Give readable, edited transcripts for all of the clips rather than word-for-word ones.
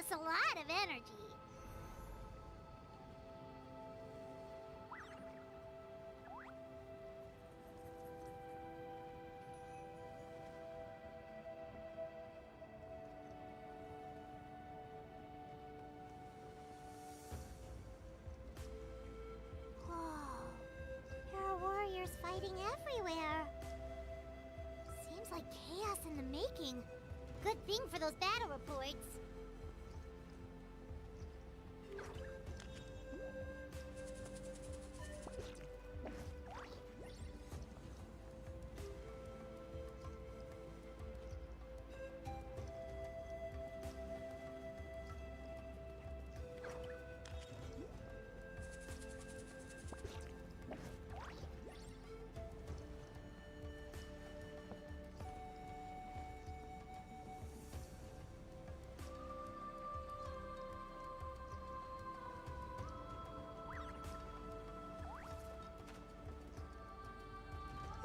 takes a lot of energy. There are warriors fighting everywhere. Seems like chaos in the making. Good thing for those battle reports.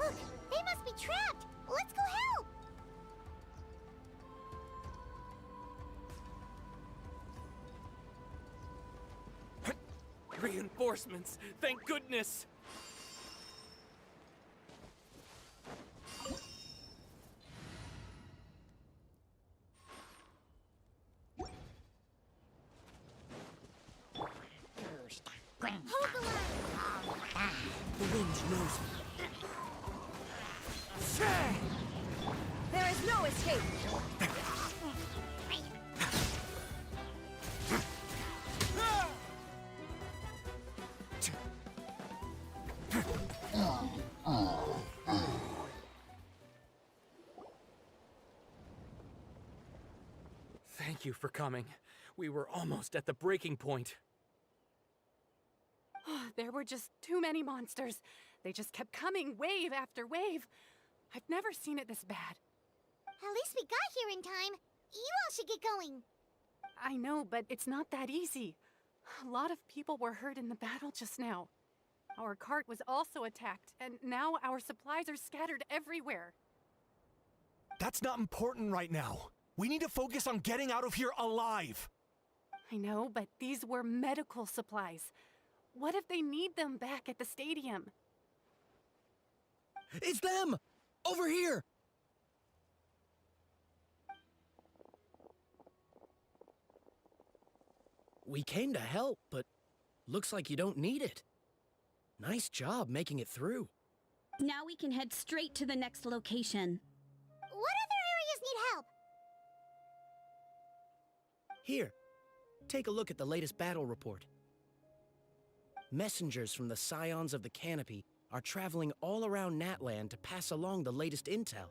Look, they must be trapped! Let's go help! Reinforcements! Thank goodness! Hold the line! The wind knows me. There is no escape! Thank you for coming. We were almost at the breaking point. There were just too many monsters. They just kept coming, wave after wave. I've never seen it this bad. At least we got here in time. You all should get going. I know, but it's not that easy. A lot of people were hurt in the battle just now. Our cart was also attacked, and now our supplies are scattered everywhere. That's not important right now. We need to focus on getting out of here alive. I know, but these were medical supplies. What if they need them back at the stadium? It's them! Over here! We came to help, but looks like you don't need it. Nice job making it through. Now we can head straight to the next location. What other areas need help? Here, take a look at the latest battle report. Messengers from the Scions of the Canopy are traveling all around Natland to pass along the latest intel.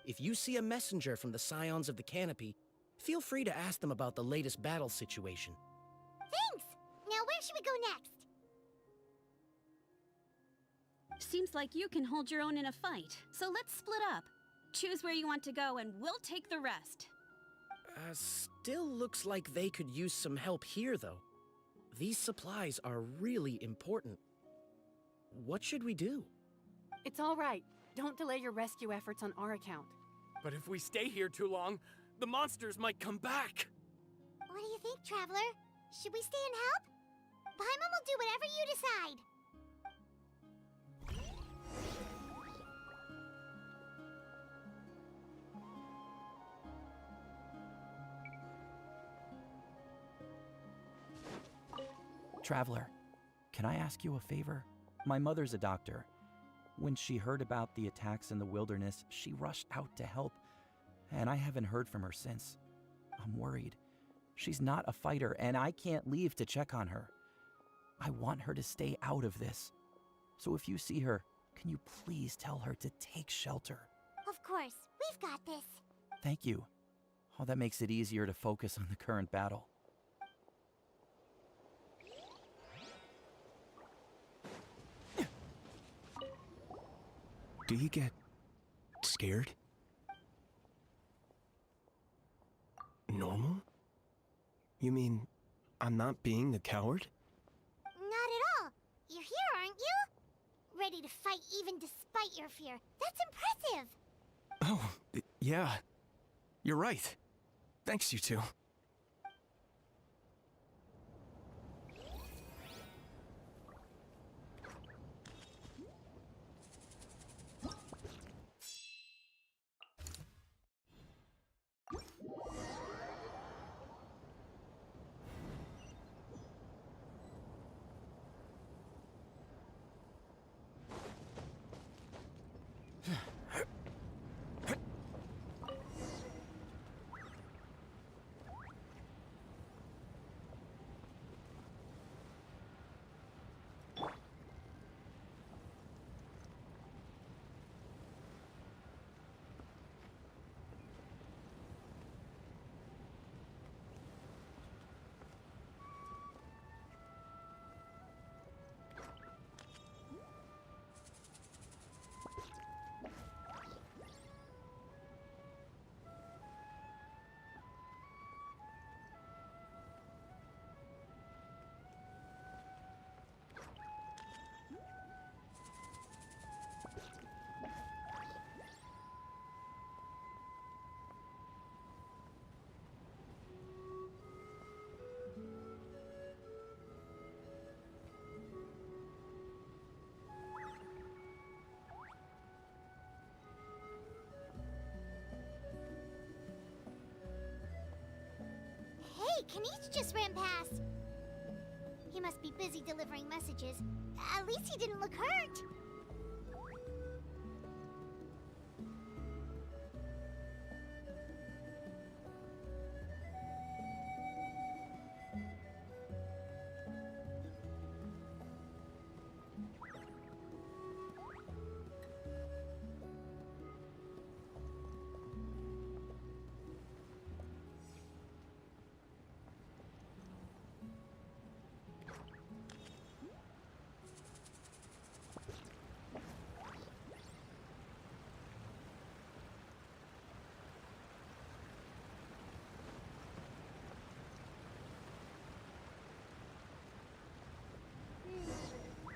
If you see a messenger from the Scions of the Canopy, feel free to ask them about the latest battle situation. Thanks! Now where should we go next? Seems like you can hold your own in a fight, so let's split up. Choose where you want to go and we'll take the rest. Still looks like they could use some help here, though. These supplies are really important. What should we do? It's all right. Don't delay your rescue efforts on our account. But if we stay here too long, the monsters might come back. What do you think, Traveler? Should we stay and help? Paimon will do whatever you decide. Traveler, can I ask you a favor? My mother's a doctor. When she heard about the attacks in the wilderness, she rushed out to help, and I haven't heard from her since. I'm worried. She's not a fighter, and I can't leave to check on her. I want her to stay out of this. So if you see her, can you please tell her to take shelter? Of course, we've got this. Thank you. Oh, that makes it easier to focus on the current battle. Do you get scared? Normal? You mean I'm not being a coward? Not at all. You're here, aren't you? Ready to fight even despite your fear. That's impressive. Oh, yeah. You're right. Thanks, you two. Hey, Kanichi just ran past. He must be busy delivering messages. At least he didn't look hurt.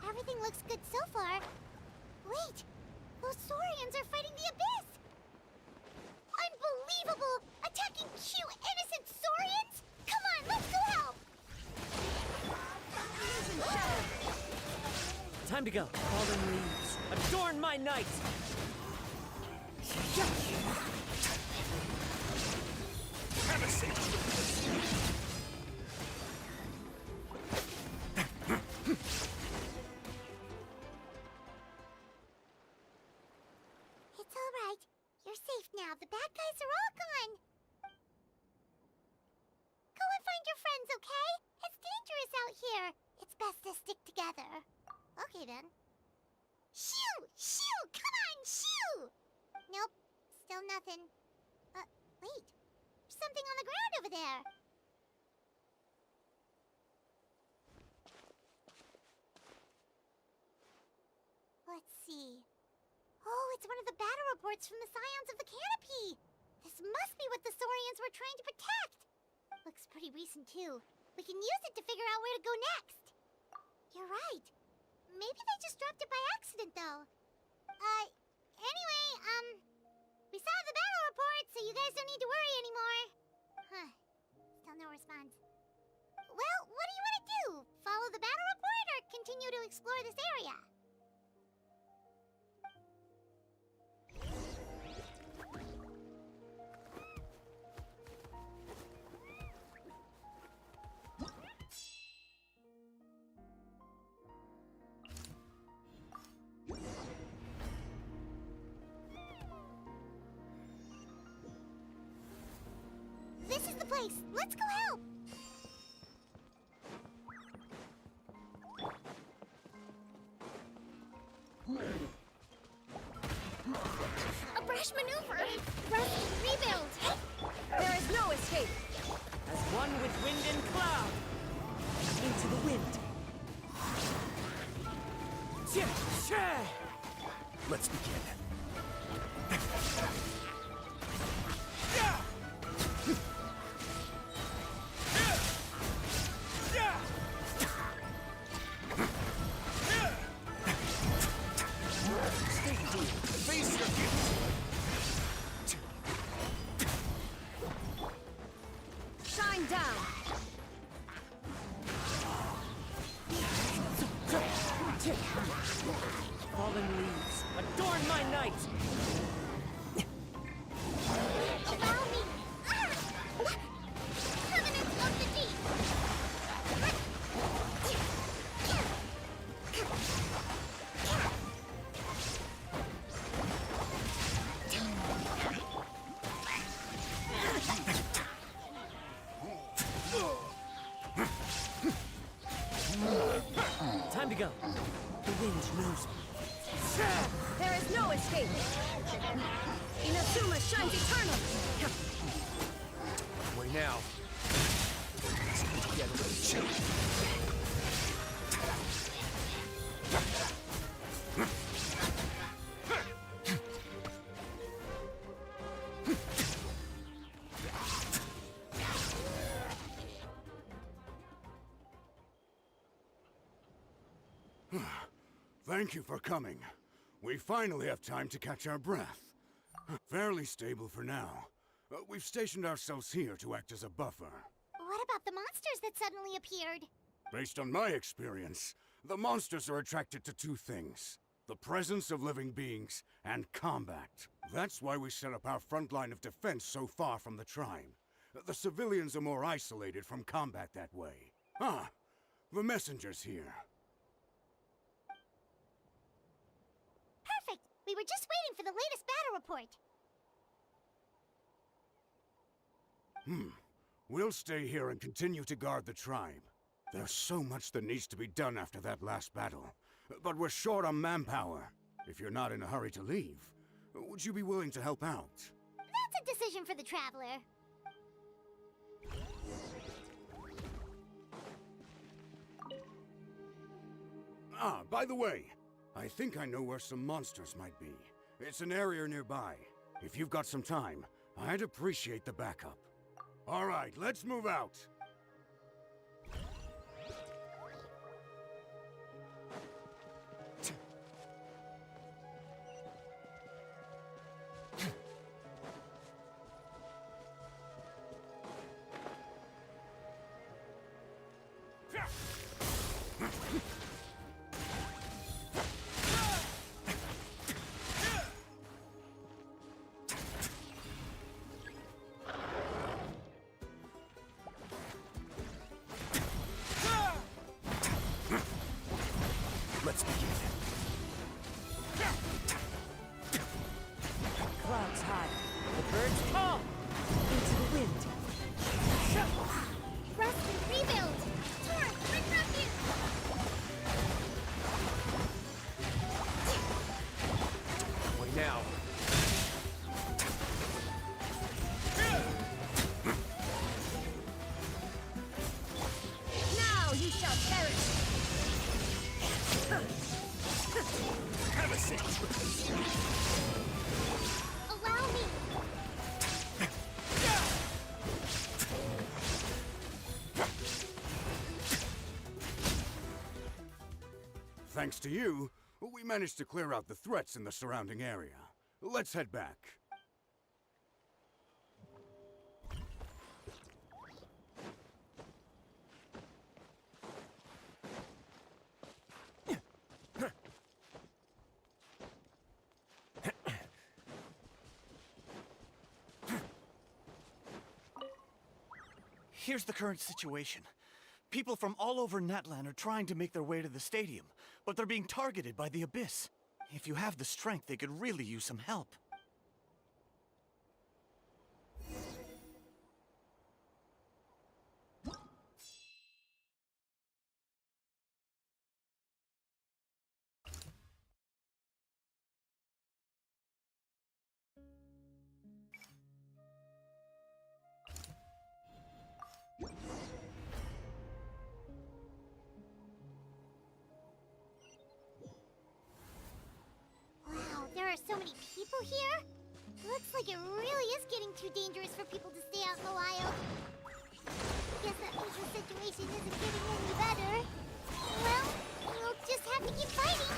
Everything looks good so far. Wait! Those Saurians are fighting the Abyss! Unbelievable! Attacking cute, innocent Saurians? Come on, let's go help! Time to go. Fallen leaves. Adorn my night! Have a seat. It's all right. You're safe now. The bad guys are all gone. Go and find your friends, okay? It's dangerous out here. It's best to stick together. Okay, then. Shoo! Shoo! Come on, shoo! Nope. Still nothing. Wait. There's something on the ground over there. Let's see. Oh, it's one of the battle reports from the Scions of the Canopy! This must be what the Saurians were trying to protect! Looks pretty recent, too. We can use it to figure out where to go next. You're right. Maybe they just dropped it by accident, though. Anyway, we saw the battle report, so you guys don't need to worry anymore. Huh. Still no response. Well, what do you want to do? Follow the battle report or continue to explore this area? This is the place. Let's go help. A brash maneuver. Rest and rebuild. There is no escape. As one with wind and cloud. Into the wind. Let's begin. Face your fears. Shine down. Fallen leaves. Adorn my night! Allow me. Covenants of the Deep. wind knows me. There is no escape! Inazuma shines eternal! Way now. Get a little chill. Thank you for coming. We finally have time to catch our breath. Fairly stable for now. We've stationed ourselves here to act as a buffer. What about the monsters that suddenly appeared? Based on my experience, the monsters are attracted to two things: the presence of living beings and combat. That's why we set up our front line of defense so far from the tribe. The civilians are more isolated from combat that way. Ah, the messenger's here. Perfect! We were just waiting for the latest battle report. We'll stay here and continue to guard the tribe. There's so much that needs to be done after that last battle. But we're short on manpower. If you're not in a hurry to leave, would you be willing to help out? That's a decision for the Traveler. Ah, by the way, I think I know where some monsters might be. It's an area nearby. If you've got some time, I'd appreciate the backup. All right, let's move out. Let's begin. Clouds high, the birds call! Into the wind. Rest and rebuild! Torrent, bring refuge! Way now. Now you shall perish! Have a seat. Allow me! Thanks to you, we managed to clear out the threats in the surrounding area. Let's head back. Here's the current situation. People from all over Natlan are trying to make their way to the stadium, but they're being targeted by the Abyss. If you have the strength, they could really use some help. Wow, there are so many people here? Looks like it really is getting too dangerous for people to stay out in the wild. Guess that means the situation isn't getting any better. Well, we'll just have to keep fighting.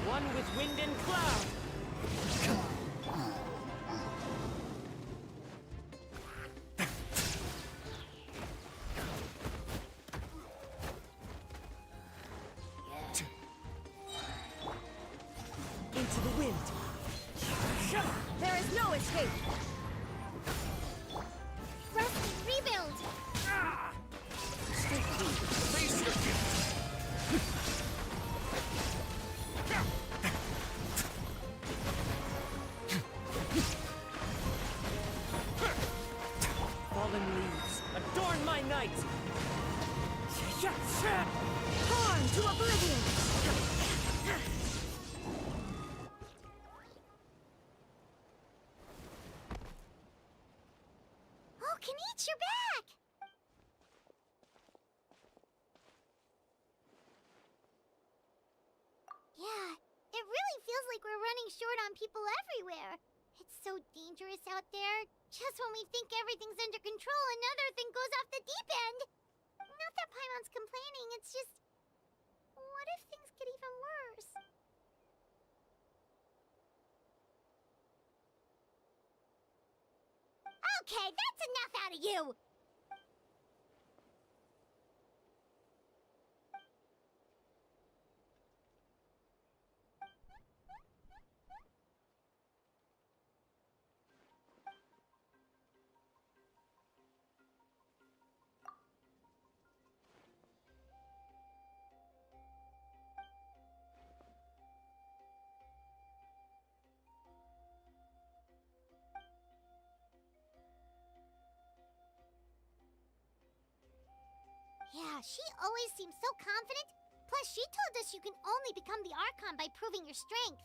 One with wind and cloud! Into the wind! There is no escape! Rest and rebuild! Stay clean. Face your gift. light! Torn to oblivion! Oh, Kenichi, you're back! Yeah, it really feels like we're running short on people everywhere. It's so dangerous out there. Just when we think everything's under control, another thing goes off the deep end. Not that Paimon's complaining, it's just... What if things get even worse? Okay, that's enough out of you! Yeah, she always seems so confident. Plus, she told us you can only become the Archon by proving your strength.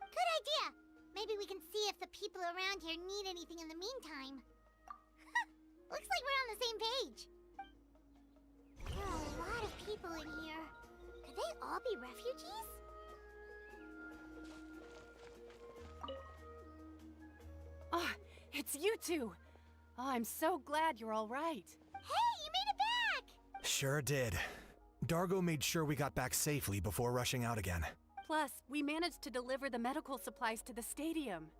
Good idea! Maybe we can see if the people around here need anything in the meantime. Looks like we're on the same page. There are a lot of people in here. Could they all be refugees? Oh, it's you two. Oh, I'm so glad you're all right. Hey, you made it back! Sure did. Dargo made sure we got back safely before rushing out again. Plus, we managed to deliver the medical supplies to the stadium.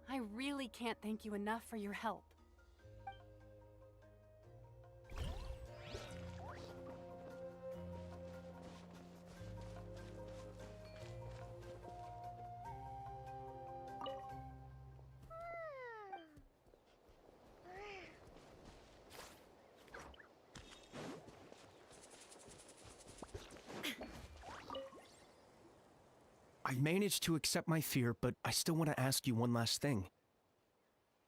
I really can't thank you enough for your help. I managed to accept my fear, but I still want to ask you one last thing.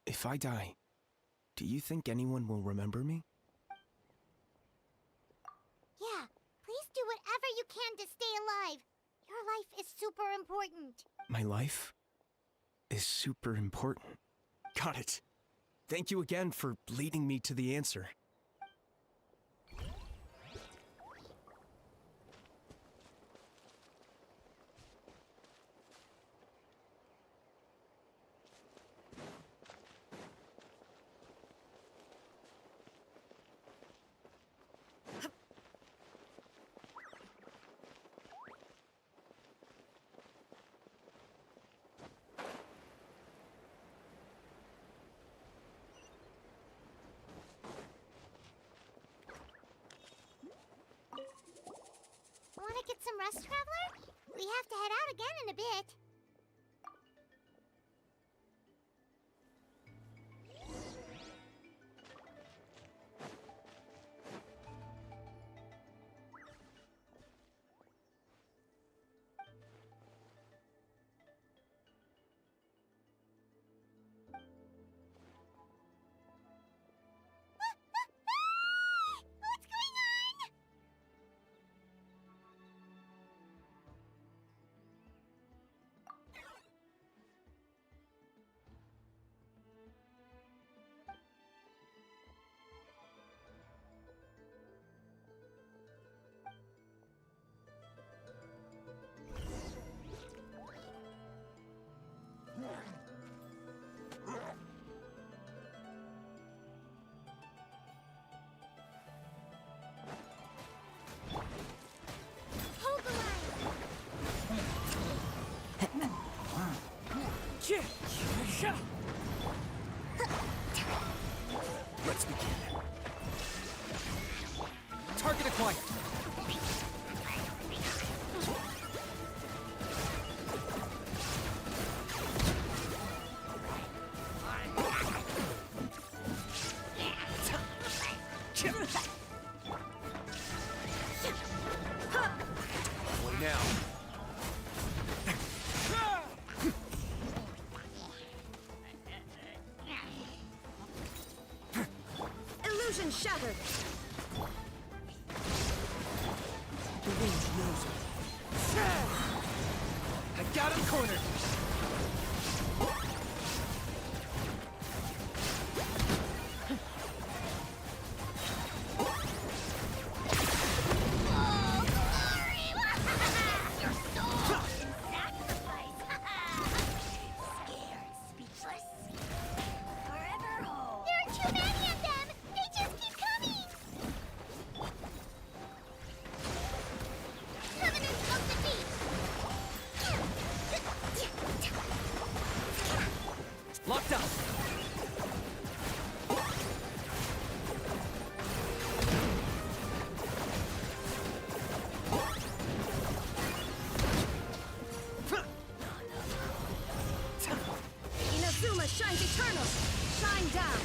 If I die, do you think anyone will remember me? Yeah, please do whatever you can to stay alive. Your life is super important. My life is super important. Got it. Thank you again for leading me to the answer. Want to get some rest, Traveler? We have to head out again in a bit. What's going on? Hold the line. Let's begin. Target acquired! Only now. shattered. The range knows me. I got him cornered! Locked up. Inazuma shines eternal. Shine down.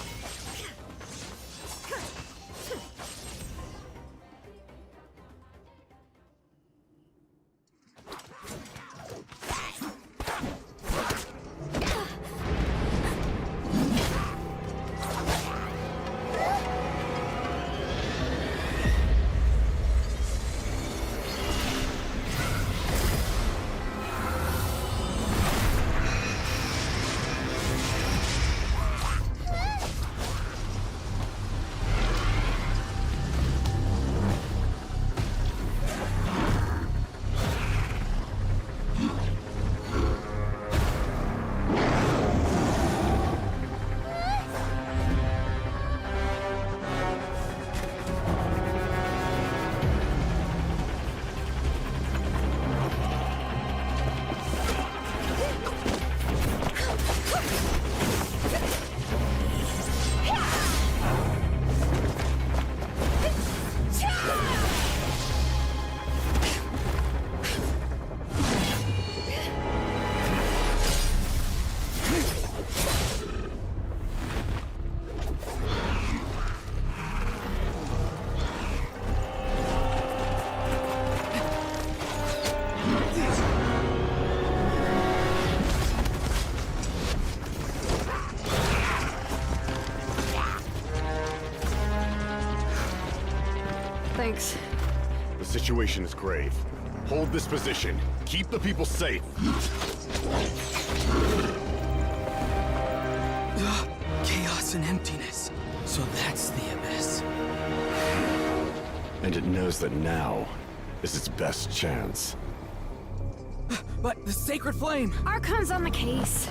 Thanks. The situation is grave. Hold this position. Keep the people safe. Chaos and emptiness. So that's the Abyss. And it knows that now is its best chance. But the Sacred Flame! Archon's on the case.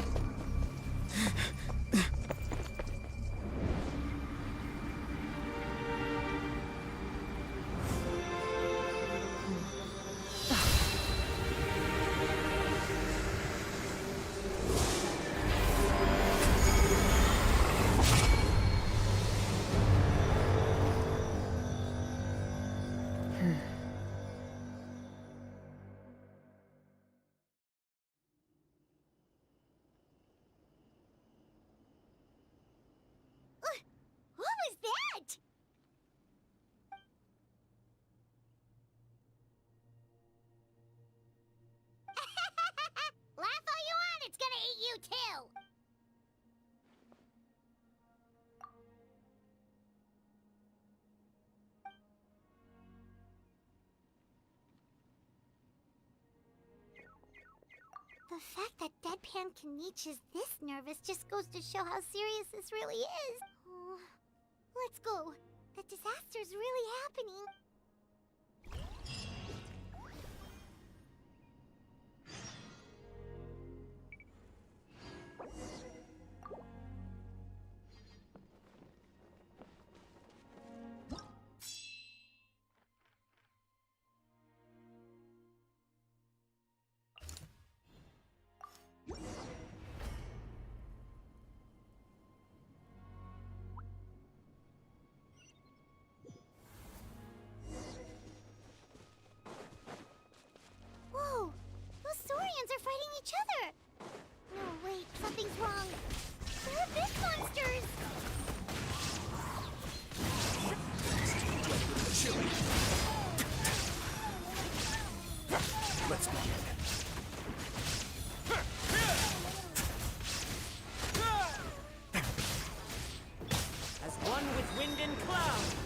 What was that? Laugh all you want, it's gonna eat you too! The fact that Deadpan Kenichi is this nervous just goes to show how serious this really is. Oh, let's go. The disaster's really happening. Whoa! Those Saurians are fighting each other! No, wait, something's wrong. They're abyss monsters! Let's begin. As one with wind and cloud.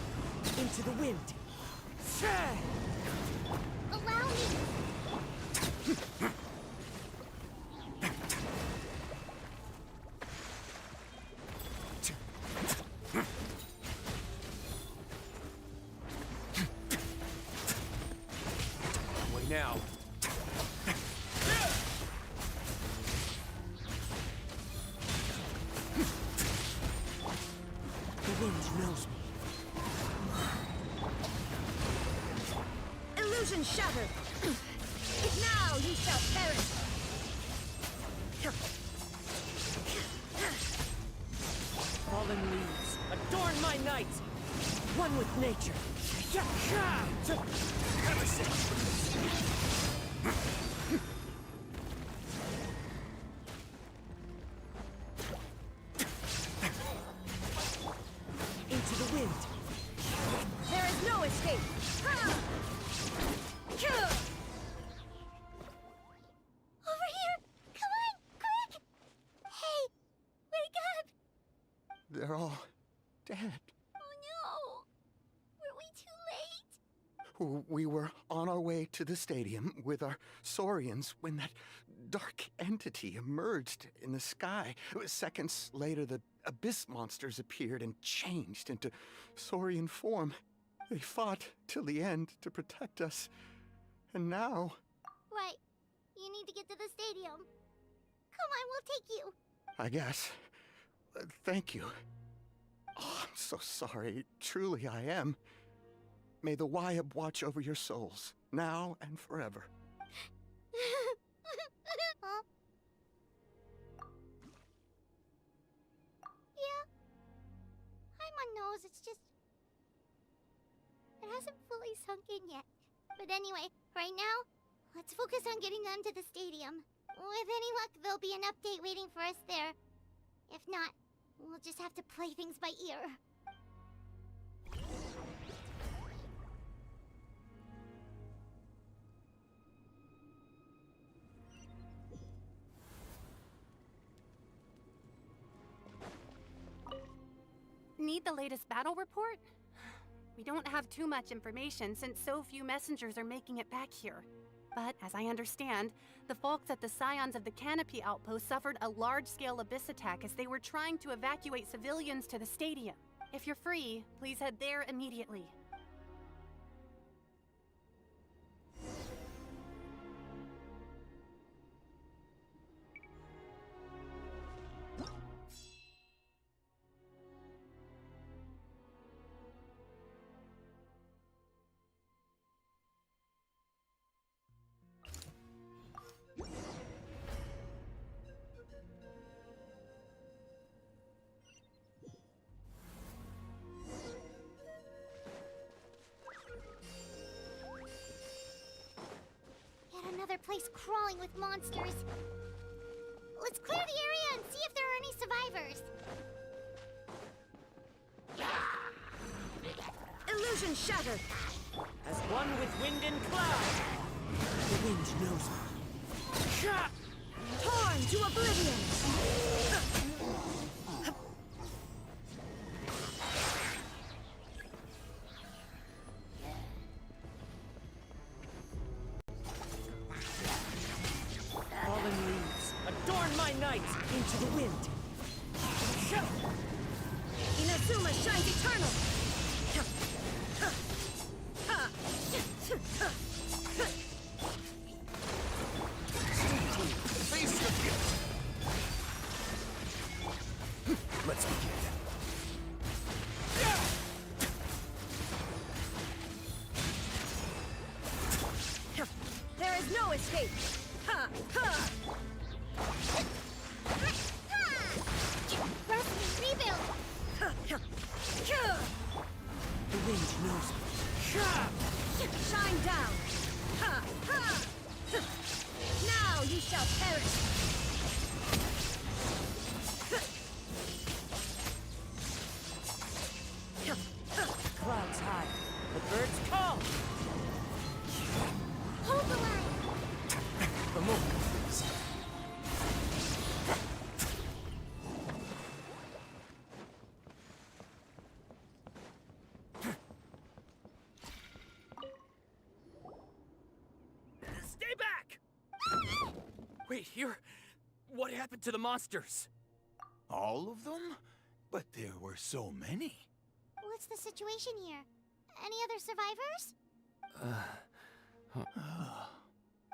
Into the wind. Allow me! Way now. The wind knows me. Illusion shattered! Now you shall perish! Fallen leaves, adorn my night! One with nature. Into the wind. There is no escape! Over here! Come on, quick! Hey, wake up! They're all dead. Oh no! Were we too late? We were on our way to the stadium with our Saurians when that dark entity emerged in the sky. Seconds later, the abyss monsters appeared and changed into Saurian form. They fought till the end to protect us. And now... Right. You need to get to the stadium. Come on, we'll take you. I guess. Thank you. Oh, I'm so sorry. Truly, I am. May the Wyab watch over your souls, now and forever. Huh? Yeah. I'm on nose, it's just... It hasn't fully sunk in yet. But anyway, right now, let's focus on getting them to the stadium. With any luck, there'll be an update waiting for us there. If not, we'll just have to play things by ear. Need the latest battle report? We don't have too much information since so few messengers are making it back here. But as I understand, the folks at the Scions of the Canopy outpost suffered a large-scale abyss attack as they were trying to evacuate civilians to the stadium. If you're free, please head there immediately. Yet another place crawling with monsters. Let's clear the area and see if there are any survivors. Illusion shattered! As one with wind and cloud. The wind knows me. Torn to oblivion! Fallen leaves, adorn my night. Into the wind. Inazuma shines eternal! Face your gift. Let's begin. There is no escape! Ha! Ha! Rest me, rebuild! The wind knows me. Shine down! Ha! Ha! Now you shall perish! Clouds high. The birds call. Hold the line! The moon. Wait, here? What happened to the monsters? All of them? But there were so many. What's the situation here? Any other survivors?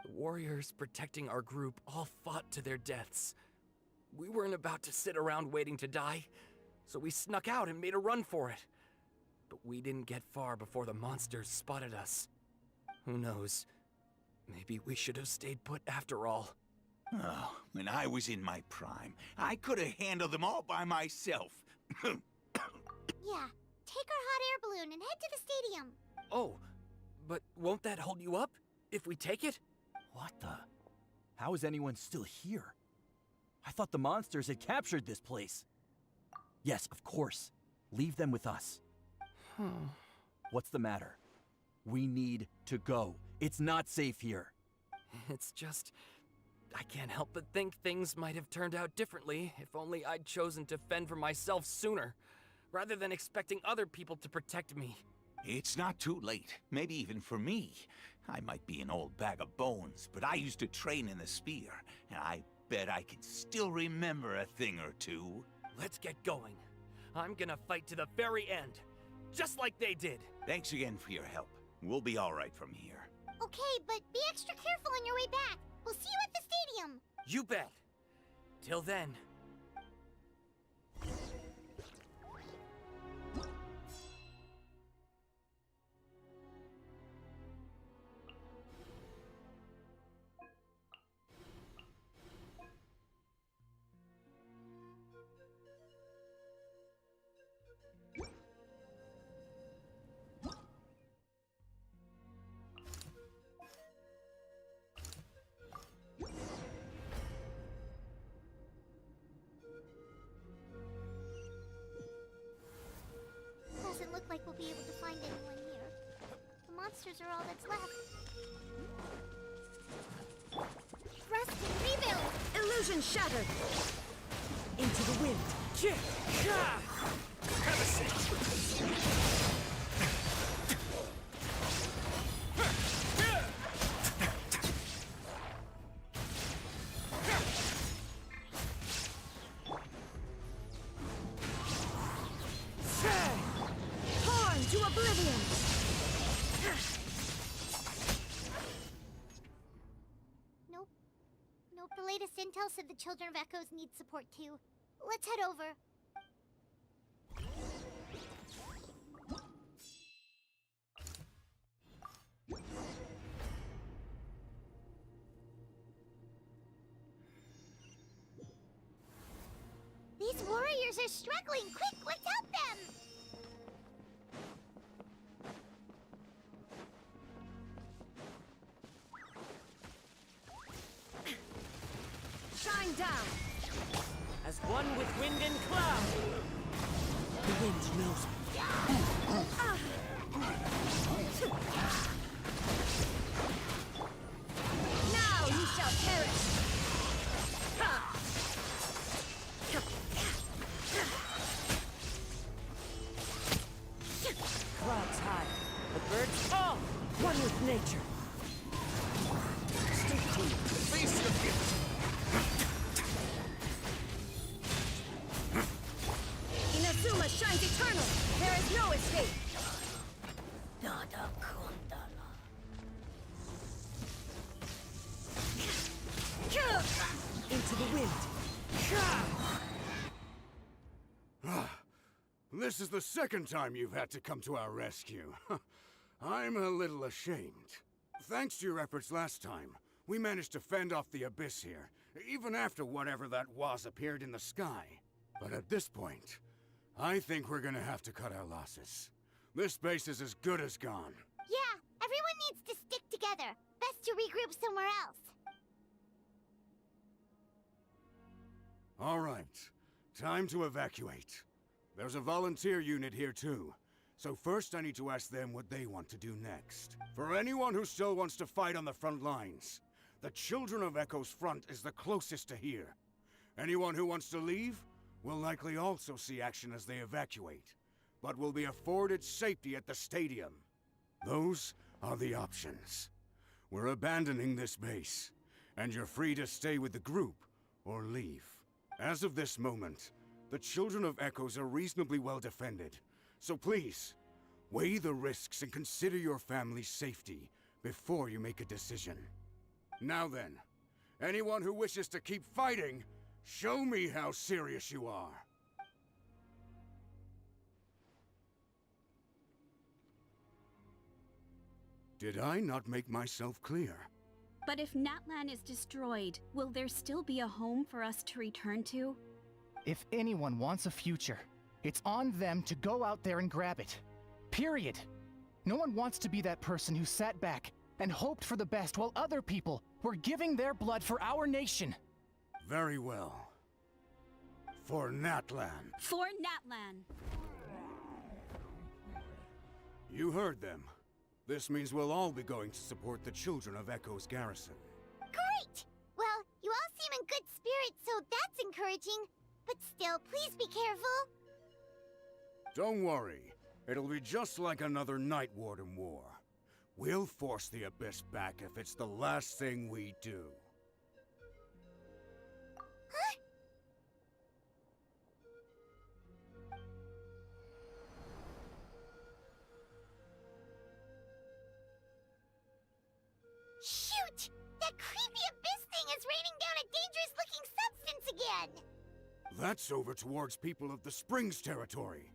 The warriors protecting our group all fought to their deaths. We weren't about to sit around waiting to die, so we snuck out and made a run for it. But we didn't get far before the monsters spotted us. Who knows? Maybe we should have stayed put after all. Oh, when I was in my prime, I could have handled them all by myself. Yeah. Take our hot air balloon and head to the stadium. Oh, but won't that hold you up if we take it? What the? How is anyone still here? I thought the monsters had captured this place. Yes, of course. Leave them with us. What's the matter? We need to go. It's not safe here. It's just... I can't help but think things might have turned out differently if only I'd chosen to fend for myself sooner, rather than expecting other people to protect me. It's not too late. Maybe even for me. I might be an old bag of bones, but I used to train in the spear, and I bet I can still remember a thing or two. Let's get going. I'm gonna fight to the very end, just like they did. Thanks again for your help. We'll be all right from here. Okay, but be extra careful on your way back. We'll see you at the stadium. You bet. Till then. Doesn't look like we'll be able to find anyone here. The monsters are all that's left. Rest and rebuild! Illusion shattered! Into the wind! Have a seat! Torn to oblivion! Nope. Nope, the latest intel said the Children of Echoes need support too. Let's head over. These warriors are struggling! Quick, let's help them! Shine down! As one with wind and cloud! The wind knows me. Now you shall perish! Clouds high, the birds fall! One with nature! Stick to me. Face your gift! Inazuma shines eternal! There is no escape! Into the wind! This is the second time you've had to come to our rescue. I'm a little ashamed. Thanks to your efforts last time, we managed to fend off the abyss here, even after whatever that was appeared in the sky. But at this point, I think we're gonna have to cut our losses. This base is as good as gone. Yeah, everyone needs to stick together. Best to regroup somewhere else. All right, time to evacuate. There's a volunteer unit here too. So first I need to ask them what they want to do next. For anyone who still wants to fight on the front lines, the Children of Echo's front is the closest to here. Anyone who wants to leave will likely also see action as they evacuate, but will be afforded safety at the stadium. Those are the options. We're abandoning this base, And you're free to stay with the group, or leave. As of this moment, the Children of Echoes are reasonably well defended. So please, weigh the risks and consider your family's safety before you make a decision. Now then, anyone who wishes to keep fighting, show me how serious you are. Did I not make myself clear? But if Natlan is destroyed, will there still be a home for us to return to? If anyone wants a future, it's on them to go out there and grab it. Period. No one wants to be that person who sat back and hoped for the best while other people were giving their blood for our nation. Very well. For Natlan. For Natlan. You heard them. This means we'll all be going to support the Children of Echo's garrison. Great! Well, you all seem in good spirits, so that's encouraging. But still, please be careful. Don't worry. It'll be just like another Night Warden war. We'll force the Abyss back if it's the last thing we do. Huh? Shoot! That creepy Abyss thing is raining down a dangerous-looking substance again! That's over towards people of the Springs territory.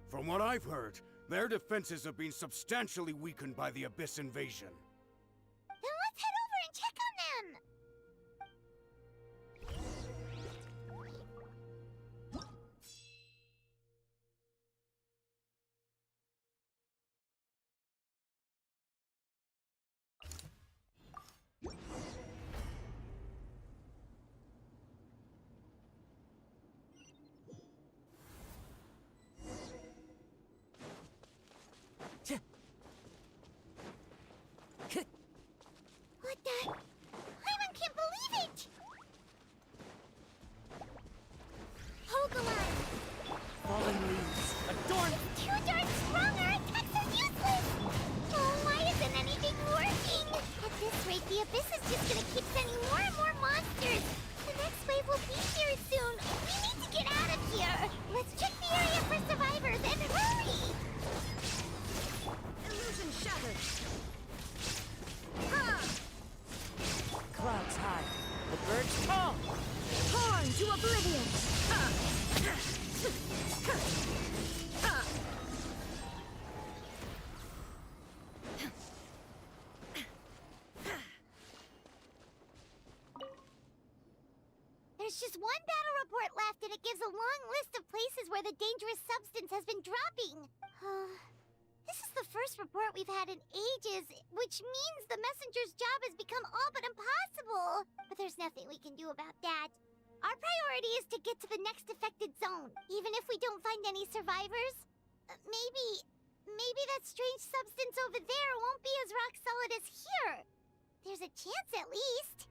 From what I've heard, their defenses have been substantially weakened by the Abyss invasion. Then let's head over and check on them! What the? Hyman can't believe it! Hogaline! Fallen leaves, adorn. Two darts strong, our attacks are useless! Oh, why isn't anything working? At this rate, the Abyss is just gonna keep sending more and more monsters! The next wave will be here soon! We need to get out of here! Let's check the area for survivors, and hurry! Illusion shattered. Clouds high, the birds fall. Torn to oblivion! There's just one battle report left, and it gives a long list of places where the dangerous substance has been dropping. This is the first report we've had in ages, which means the messenger's job has become all but impossible. But there's nothing we can do about that. Our priority is to get to the next affected zone, even if we don't find any survivors. Maybe that strange substance over there won't be as rock solid as here. There's a chance at least.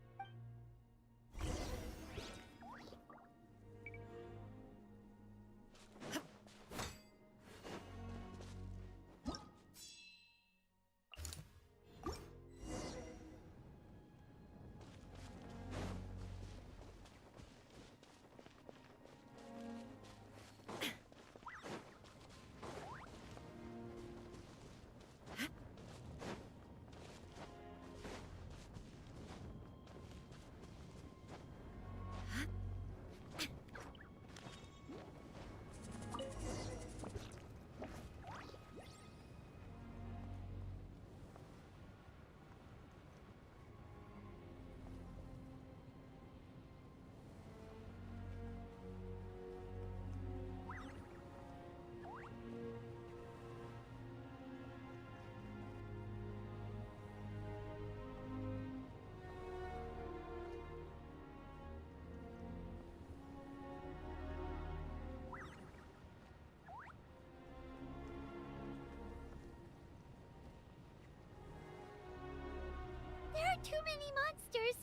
There are too many monsters.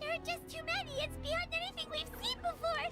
There are just too many. It's beyond anything we've seen before.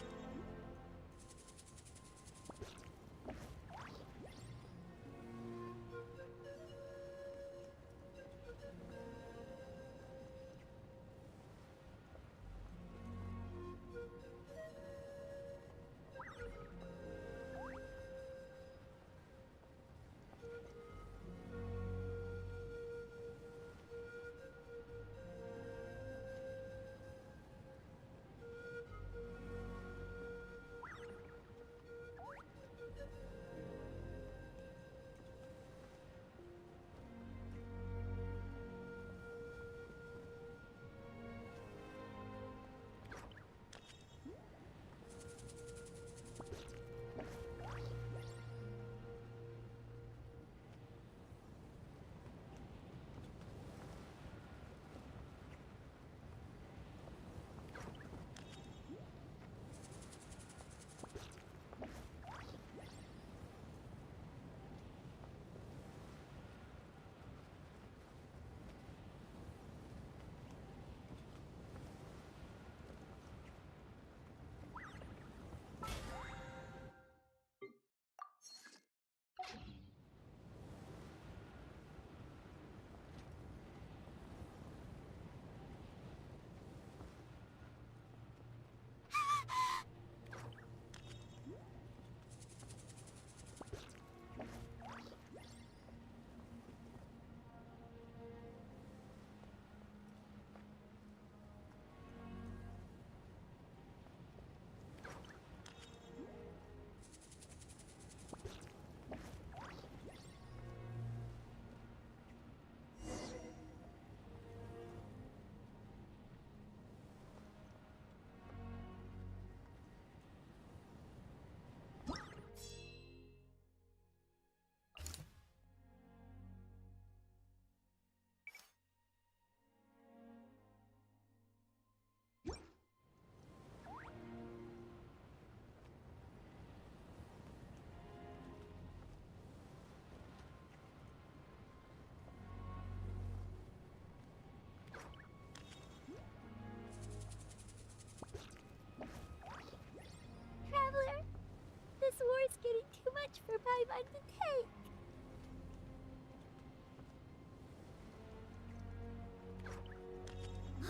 time I can take.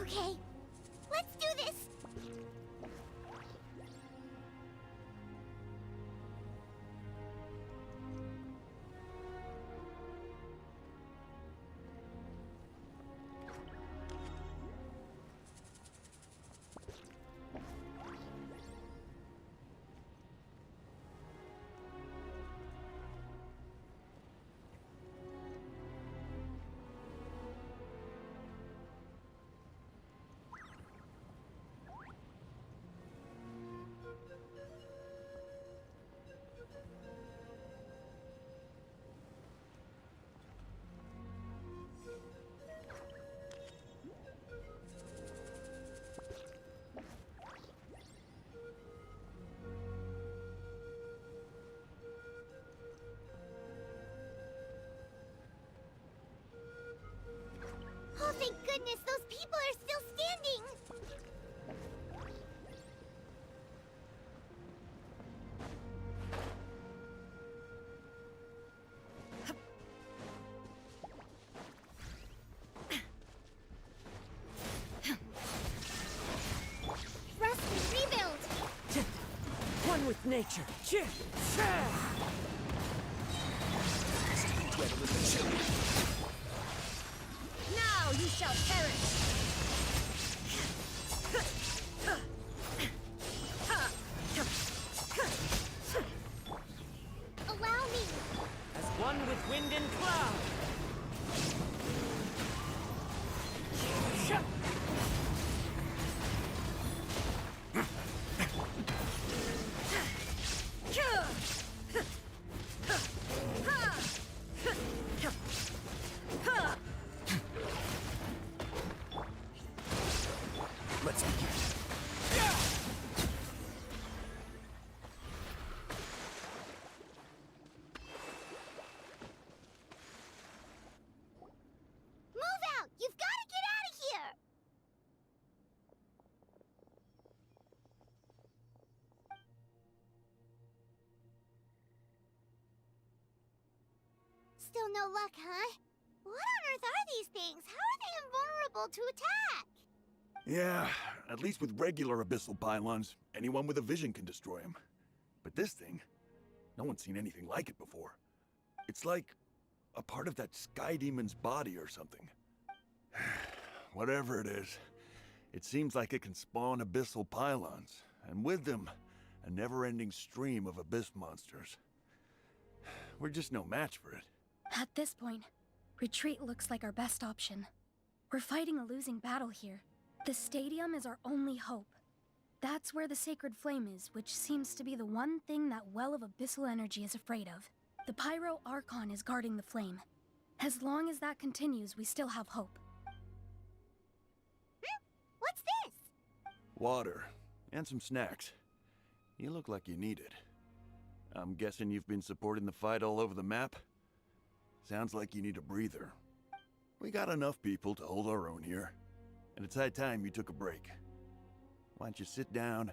Okay, let's do this! Oh, thank goodness, those people are still standing! Rest and rebuild! One with nature. Now you shall perish! Allow me! As one with wind and cloud. Let's begin. Move out! You've got to get out of here! Still no luck, huh? What on earth are these things? How are they invulnerable to attack? Yeah, at least with regular abyssal pylons, anyone with a vision can destroy them. But this thing, no one's seen anything like it before. It's like a part of that sky demon's body or something. Whatever it is, it seems like it can spawn abyssal pylons, and with them, a never-ending stream of abyss monsters. We're just no match for it. At this point, retreat looks like our best option. We're fighting a losing battle here. The stadium is our only hope. That's where the sacred flame is, which seems to be the one thing that well of abyssal energy is afraid of. The Pyro Archon is guarding the flame. As long as that continues, we still have hope. What's this? Water, and some snacks. You look like you need it. I'm guessing you've been supporting the fight all over the map? Sounds like you need a breather. We got enough people to hold our own here, and it's high time you took a break. Why don't you sit down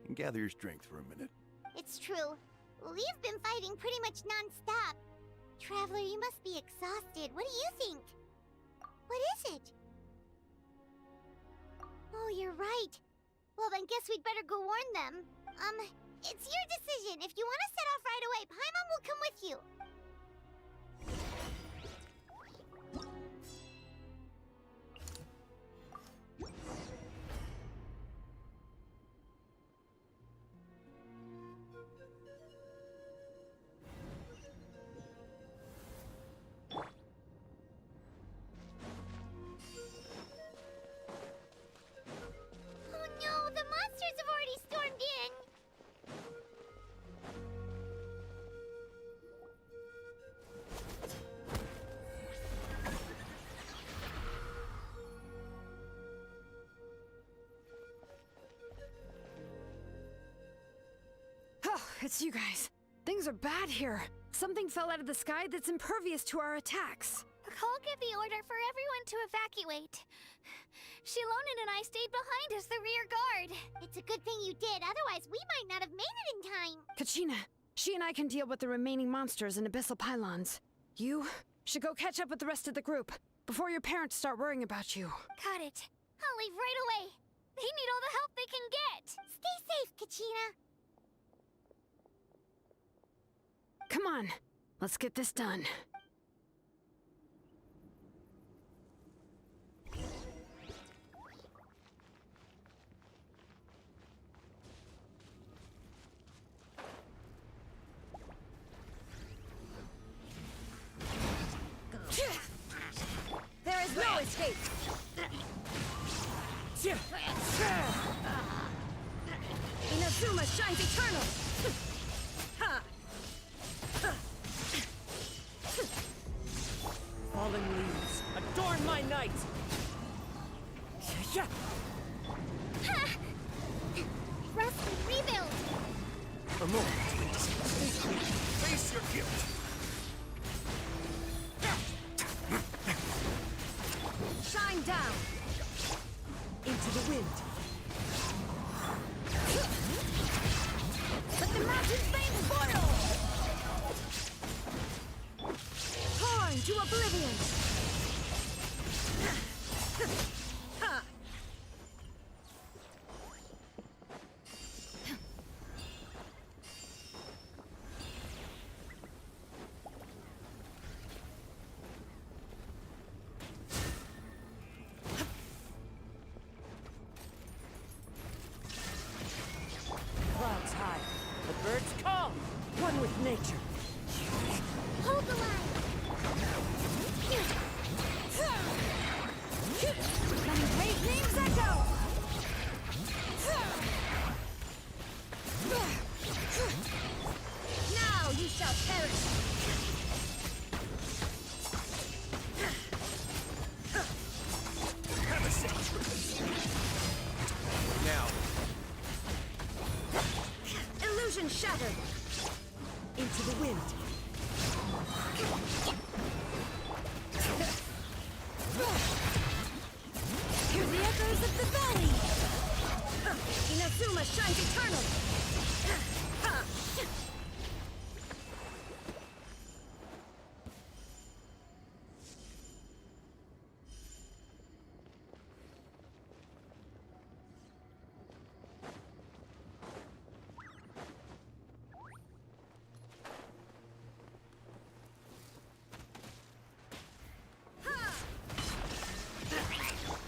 and gather your strength for a minute? It's true. We've been fighting pretty much non-stop. Traveler, you must be exhausted. What do you think? What is it? Oh, you're right. Well, then guess we'd better go warn them. It's your decision. If you want to set off right away, Paimon will come with you. Oh no, the monsters have already stormed in. Oh, it's you guys. Things are bad here. Something fell out of the sky that's impervious to our attacks. Cole gave the order for everyone to evacuate. Shilonen and I stayed behind as the rear guard. It's a good thing you did, otherwise we might not have made it in time. Kachina, She and I can deal with the remaining monsters and abyssal pylons. You should go catch up with the rest of the group before your parents start worrying about you. Got it. I'll leave right away. They need all the help they can get. Stay safe, Kachina. Come on, let's get this done. There is no escape! Inazuma shines eternal! Fallen leaves, adorn my night! Rest and rebuild. A moment, please. Face your guilt. Shine down! Into the wind. Let the mountain flames boil! Torn to oblivion! Clouds high, the birds call, one with nature. Hold the line. Letting great names echo! Now you shall perish! Have a seat. Now, Illusion shattered! Into the wind. Hear the echoes of the valley! Inazuma shines eternal!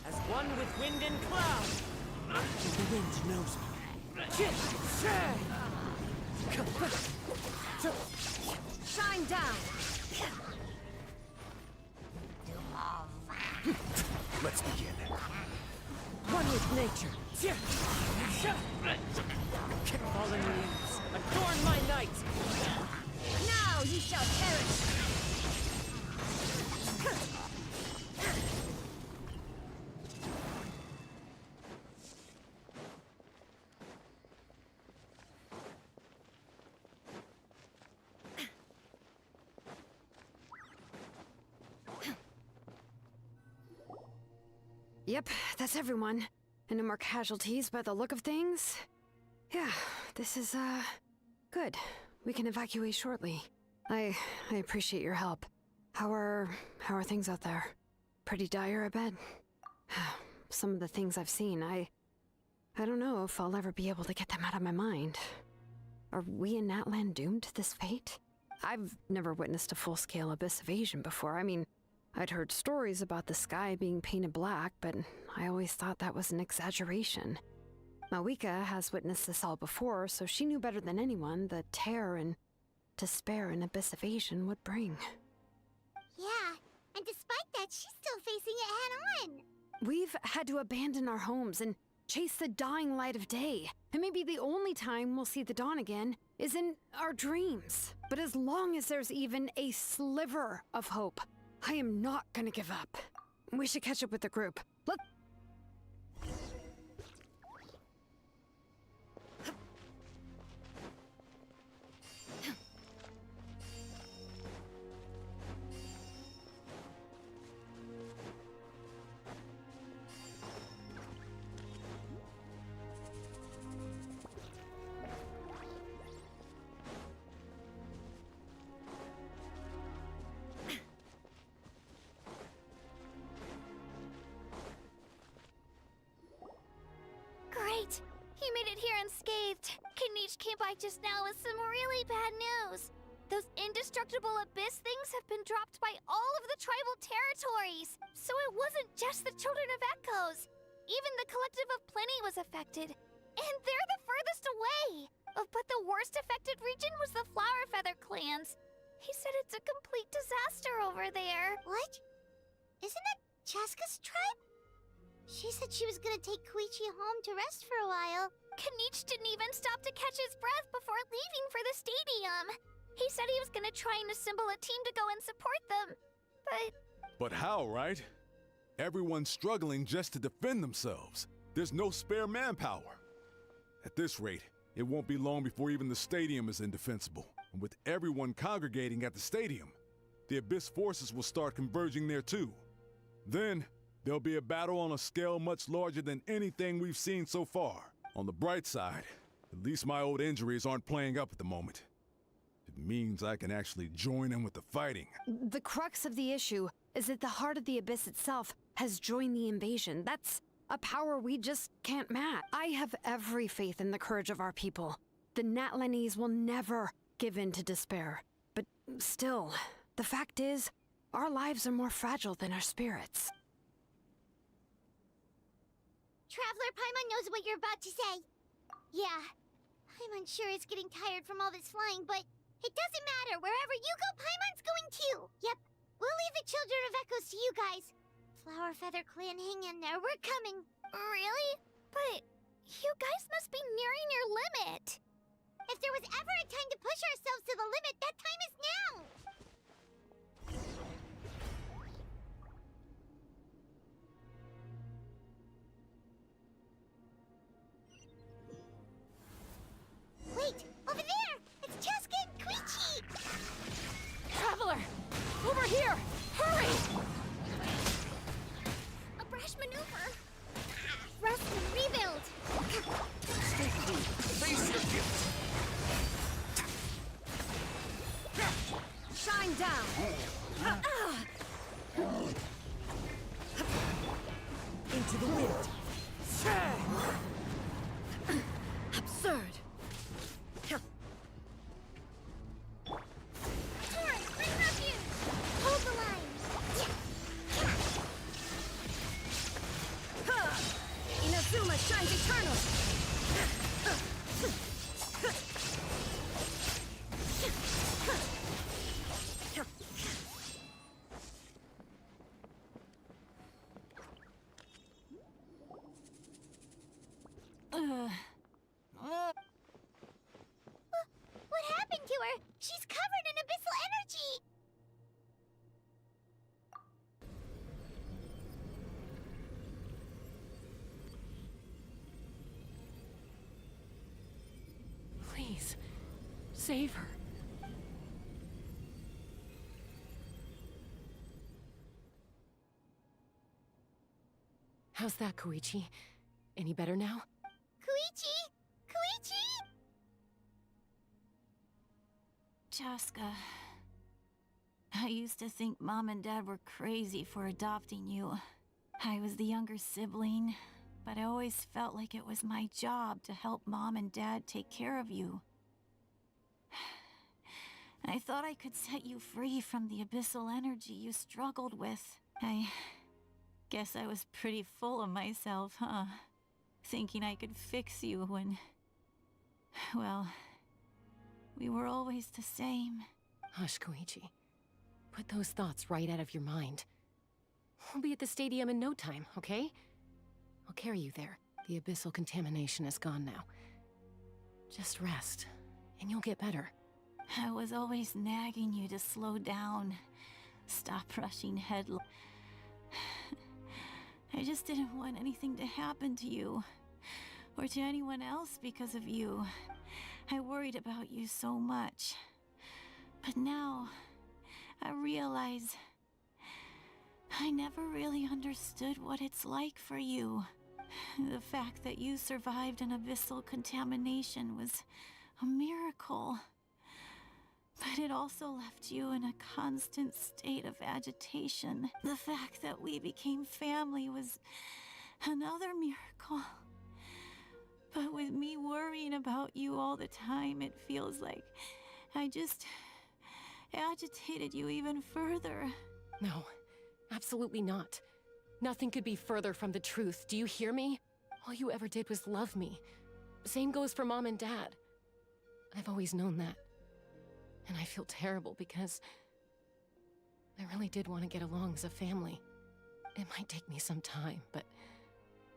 As one with wind and cloud. The wind knows me. Shine down! let's begin. One with nature. Fallen leaves, adorn my night. Now you shall perish! Yep, that's everyone. And no more casualties by the look of things. Yeah, this is, good. We can evacuate shortly. I appreciate your help. How are things out there? Pretty dire, I bet. Some of the things I've seen, I don't know if I'll ever be able to get them out of my mind. Are we in Natlan doomed to this fate? I've never witnessed a full-scale abyss invasion before. I mean, I'd heard stories about the sky being painted black, but I always thought that was an exaggeration. Mawika has witnessed this all before, so she knew better than anyone the terror and despair an abyss invasion would bring. Yeah, and despite that, she's still facing it head-on. We've had to abandon our homes and chase the dying light of day. And maybe the only time we'll see the dawn again is in our dreams. But as long as there's even a sliver of hope, I am not gonna give up. We should catch up with the group. Let's... it here unscathed. Kenichi came by just now with some really bad news. Those indestructible abyss things have been dropped by all of the tribal territories. So it wasn't just the Children of Echoes. Even the Collective of Plenty was affected. And they're the furthest away. But the worst affected region was the Flower Feather clans. He said it's a complete disaster over there. What? Isn't that Chaska's tribe? She said she was gonna take Koichi home to rest for a while. Kenichi didn't even stop to catch his breath before leaving for the stadium. He said he was gonna try and assemble a team to go and support them. But how, right? Everyone's struggling just to defend themselves. There's no spare manpower. At this rate, it won't be long before even the stadium is indefensible. And with everyone congregating at the stadium, the Abyss forces will start converging there too. Then, there'll be a battle on a scale much larger than anything we've seen so far. On the bright side, at least my old injuries aren't playing up at the moment. It means I can actually join in with the fighting. The crux of the issue is that the heart of the Abyss itself has joined the invasion. That's a power we just can't match. I have every faith in the courage of our people. The Natlanese will never give in to despair. But still, the fact is, our lives are more fragile than our spirits. Traveler Paimon knows what you're about to say. Yeah, Paimon sure is getting tired from all this flying, but it doesn't matter. Wherever you go, Paimon's going too. Yep, we'll leave the Children of Echoes to you guys. Flower Feather Clan, hang in there. We're coming. Really? But you guys must be nearing your limit. If there was ever a time to push ourselves to the limit, that time is now. Wait, over there! It's Chaska and Koichi! Traveler! Over here! Hurry! A brash maneuver. Rest and rebuild. Face your gift! Shine down! Into the wind. Absurd! Torrent, bring refuge. Hold the line. Inazuma shines eternal! What happened to her? She's covered in abyssal energy! Please, save her. How's that, Koichi? Any better now? Koichi! Koichi! Chaska, I used to think Mom and Dad were crazy for adopting you. I was the younger sibling, but I always felt like it was my job to help Mom and Dad take care of you. I thought I could set you free from the abyssal energy you struggled with. I guess I was pretty full of myself, huh? Thinking I could fix you when... well, we were always the same. Hush, Koichi. Put those thoughts right out of your mind. We'll be at the stadium in no time, okay? I'll carry you there. The abyssal contamination is gone now. Just rest, and you'll get better. I was always nagging you to slow down. Stop rushing headlong. I just didn't want anything to happen to you. Or to anyone else because of you. I worried about you so much. But now, I realize... I never really understood what it's like for you. The fact that you survived an abyssal contamination was a miracle. But it also left you in a constant state of agitation. The fact that we became family was another miracle. But with me worrying about you all the time, it feels like I just agitated you even further. No, absolutely not. Nothing could be further from the truth. Do you hear me? All you ever did was love me. Same goes for Mom and Dad. I've always known that. And I feel terrible because I really did want to get along as a family. It might take me some time, but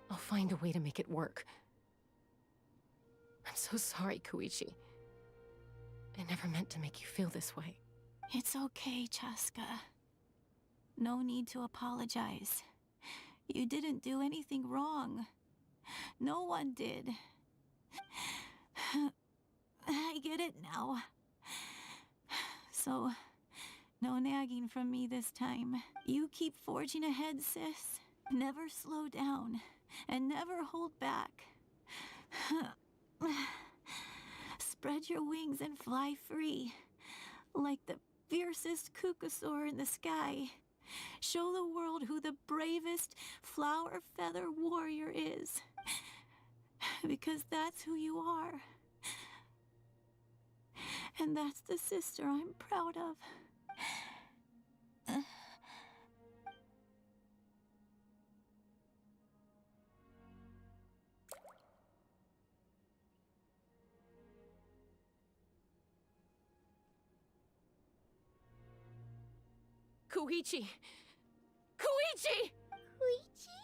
I'll find a way to make it work. I'm so sorry, Koichi. I never meant to make you feel this way. It's okay, Chaska. No need to apologize. You didn't do anything wrong. No one did. I get it now. So, no nagging from me this time. You keep forging ahead, sis. Never slow down, and never hold back. Spread your wings and fly free, like the fiercest kukusaur in the sky. Show the world who the bravest flower feather warrior is. Because that's who you are. And that's the sister I'm proud of. Koichi! Koichi! Koichi?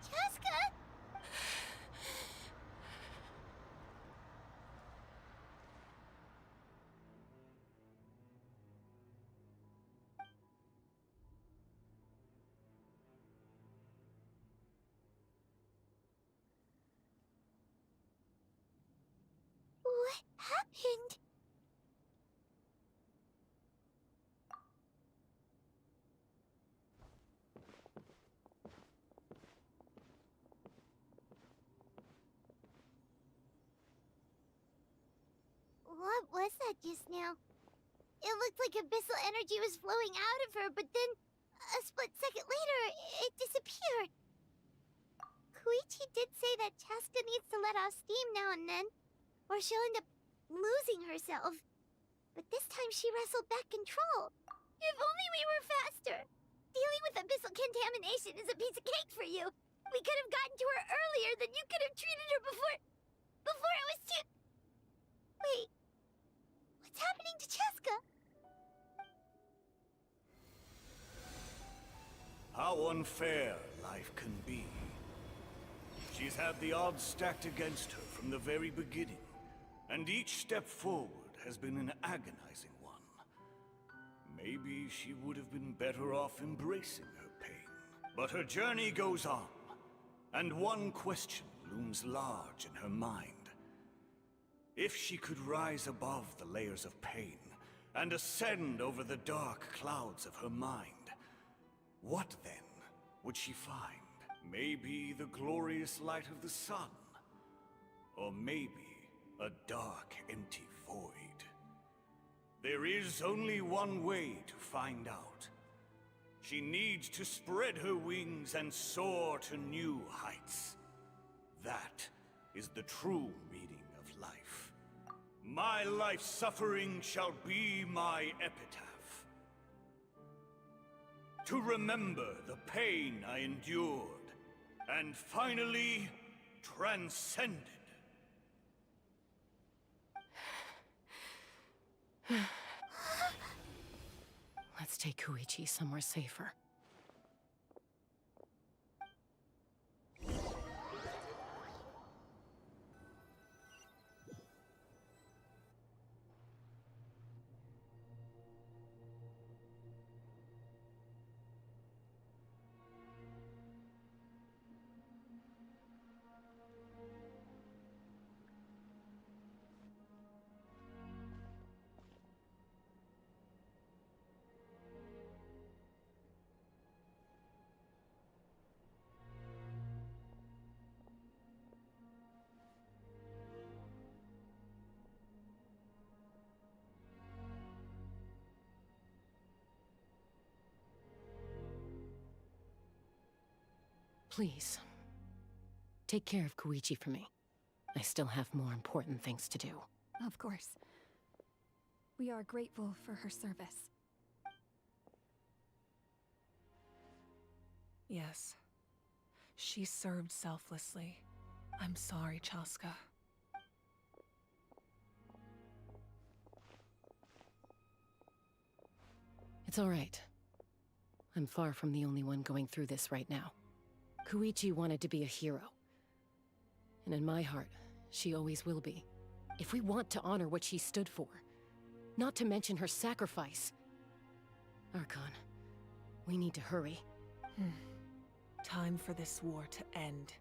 Chaska? What happened? What was that just now? It looked like abyssal energy was flowing out of her, but then a split second later, it disappeared. Koichi did say that Chaska needs to let off steam now and then, or she'll end up losing herself. But this time she wrestled back control. If only we were faster! Dealing with abyssal contamination is a piece of cake for you. We could have gotten to her earlier, then you could have treated her before it was too... Wait. What's happening to Chaska? How unfair life can be. She's had the odds stacked against her from the very beginning, and each step forward has been an agonizing one. Maybe she would have been better off embracing her pain. But her journey goes on, and one question looms large in her mind. If she could rise above the layers of pain and ascend over the dark clouds of her mind, what then would she find? Maybe the glorious light of the sun, or maybe a dark, empty void. There is only one way to find out. She needs to spread her wings and soar to new heights. That is the true meaning of life. My life's suffering shall be my epitaph. To remember the pain I endured, and finally transcended. Let's take Koichi somewhere safer. Please, take care of Koichi for me. I still have more important things to do. Of course. We are grateful for her service. Yes. She served selflessly. I'm sorry, Chaska. It's all right. I'm far from the only one going through this right now. Koichi wanted to be a hero. And in my heart, she always will be. If we want to honor what she stood for, not to mention her sacrifice. Archon, we need to hurry. Time for this war to end.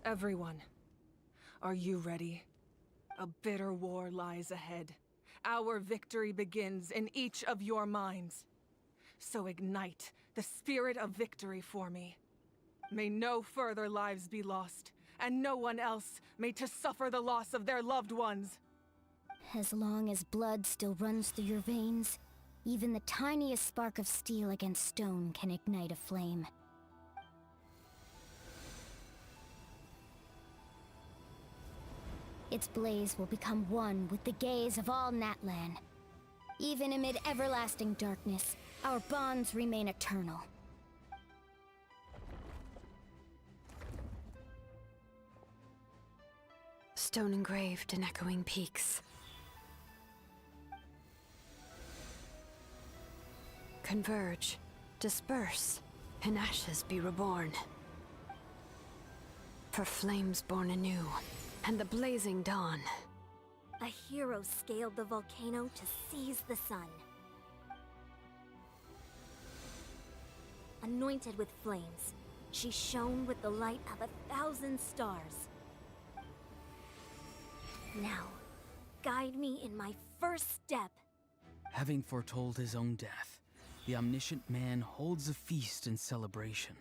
Everyone, are you ready? A bitter war lies ahead. Our victory begins in each of your minds. So ignite the spirit of victory for me. May no further lives be lost, and no one else may to suffer the loss of their loved ones. As long as blood still runs through your veins, even the tiniest spark of steel against stone can ignite a flame. Its blaze will become one with the gaze of all Natlan. Even amid everlasting darkness, our bonds remain eternal. Stone engraved in echoing peaks. Converge, disperse, in ashes be reborn. For flames born anew, and the blazing dawn. A hero scaled the volcano to seize the sun. Anointed with flames, she shone with the light of 1,000 stars. Now, guide me in my first step. Having foretold his own death, the omniscient man holds a feast in celebration.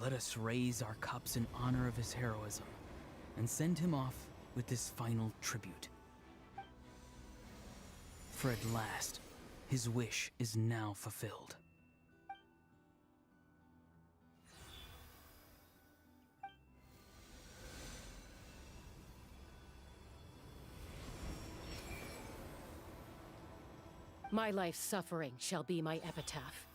Let us raise our cups in honor of his heroism, and send him off with this final tribute. For at last, his wish is now fulfilled. My life's suffering shall be my epitaph.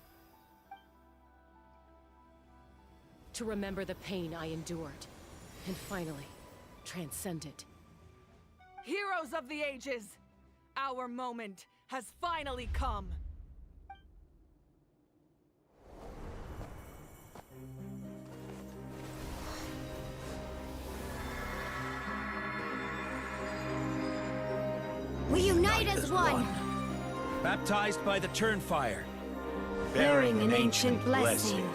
To remember the pain I endured, and finally, transcend it. Heroes of the ages! Our moment has finally come! We unite as one! Baptized by the Turnfire. Bearing an ancient blessing.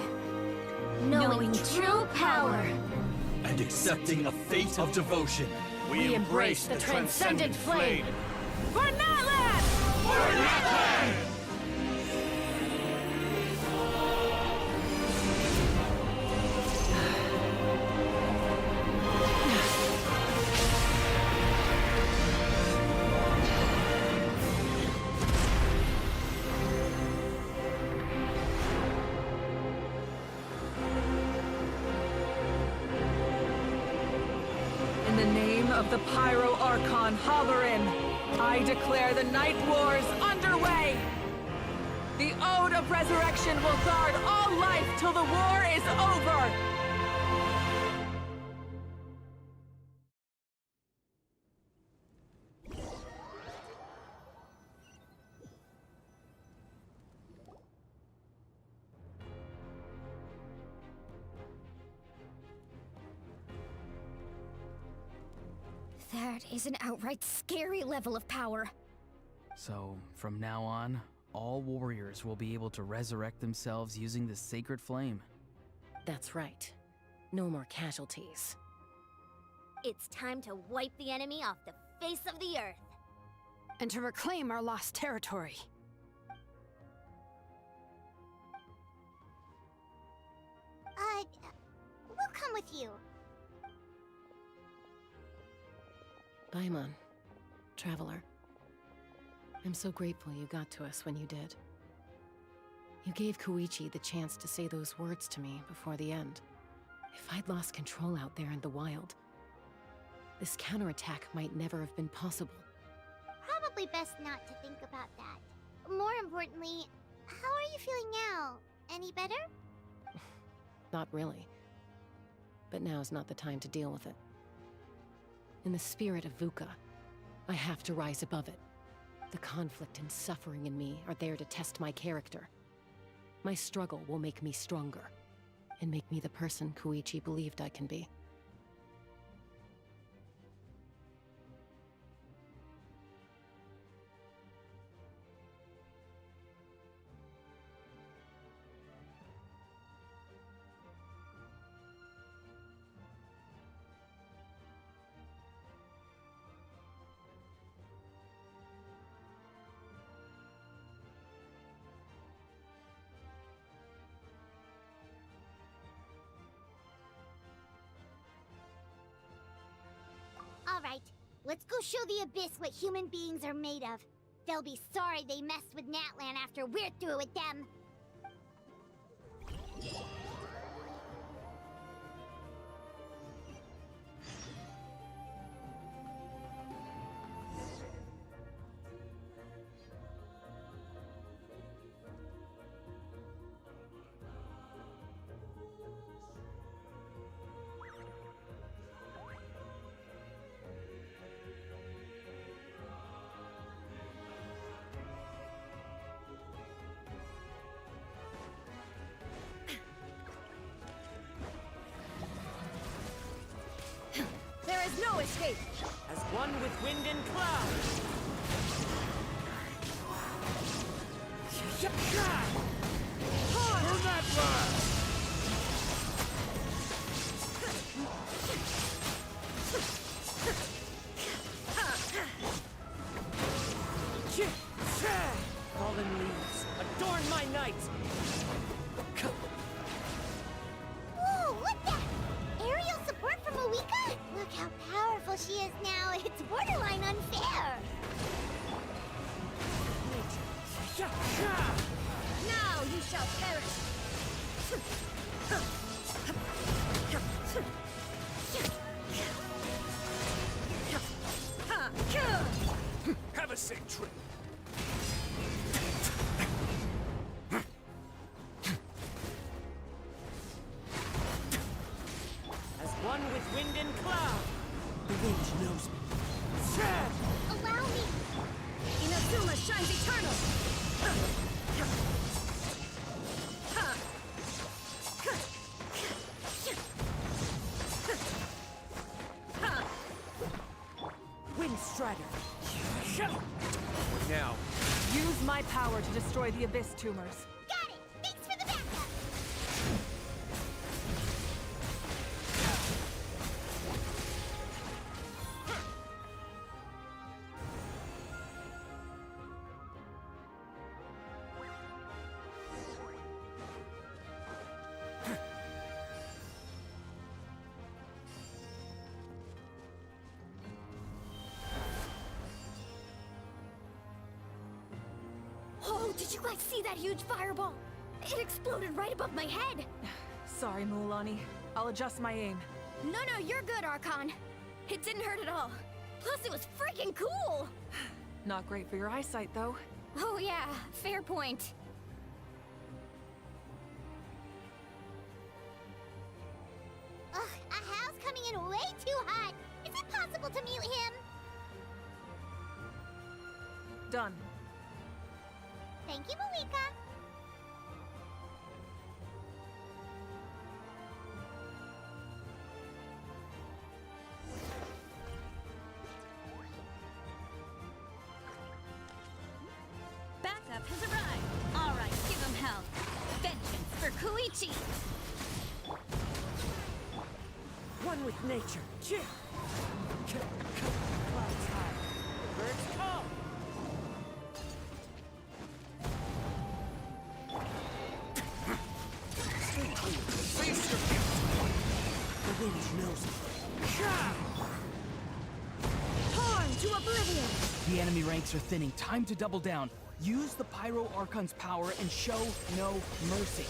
Knowing true power. And accepting a fate of devotion. We embrace the transcendent flame! For Natlan! For Natlan! In the name of the Pyro Archon Halloran, I declare the Night Wars underway! The Ode of Resurrection will guard all life till the war is over! That is an outright scary level of power. So, from now on, all warriors will be able to resurrect themselves using the sacred flame. That's right. No more casualties. It's time to wipe the enemy off the face of the earth. And to reclaim our lost territory. We'll come with you. Paimon, Traveler. I'm so grateful you got to us when you did. You gave Koichi the chance to say those words to me before the end. If I'd lost control out there in the wild, this counterattack might never have been possible. Probably best not to think about that. More importantly, how are you feeling now? Any better? Not really. But now's not the time to deal with it. In the spirit of VUCA, I have to rise above it. The conflict and suffering in me are there to test my character. My struggle will make me stronger, and make me the person Koichi believed I can be. Let's go show the Abyss what human beings are made of. They'll be sorry they messed with Natlan after we're through with them. There is no escape! As one with wind and cloud! Burn that blast! Fallen leaves, adorn my night! Whoa, what's that? Aerial support from Moika? Look how powerful she is now. It's borderline unfair. Now you shall perish! Have a safe trip. As one with wind and cloud! The wind knows me. Allow me. Inazuma shines eternal! Wind Strider! Now. Use my power to destroy the Abyss tumors. Got it. Thanks for the backup. Oh, did you guys see that huge fireball? It exploded right above my head! Sorry, Mulan. I'll adjust my aim. No, you're good, Archon. It didn't hurt at all. Plus, it was freaking cool! Not great for your eyesight, though. Oh yeah, fair point. Ugh, Ahal's coming in way too hot. Is it possible to mute him? Done. Thank you, Malika. Backup has arrived. All right, give him hell. Vengeance for Koichi. One with nature. Clouds high. Birds come. Face your gift. The wind knows me. Torn to oblivion! The enemy ranks are thinning. Time to double down. Use the Pyro Archon's power and show no mercy.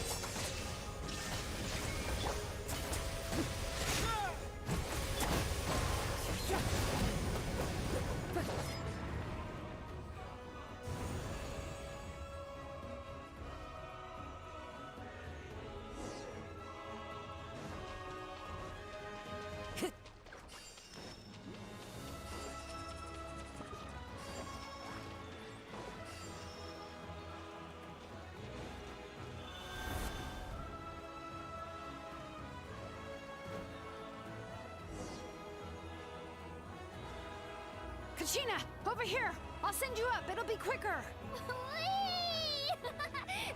Kachina, over here! I'll send you up, it'll be quicker! Whee!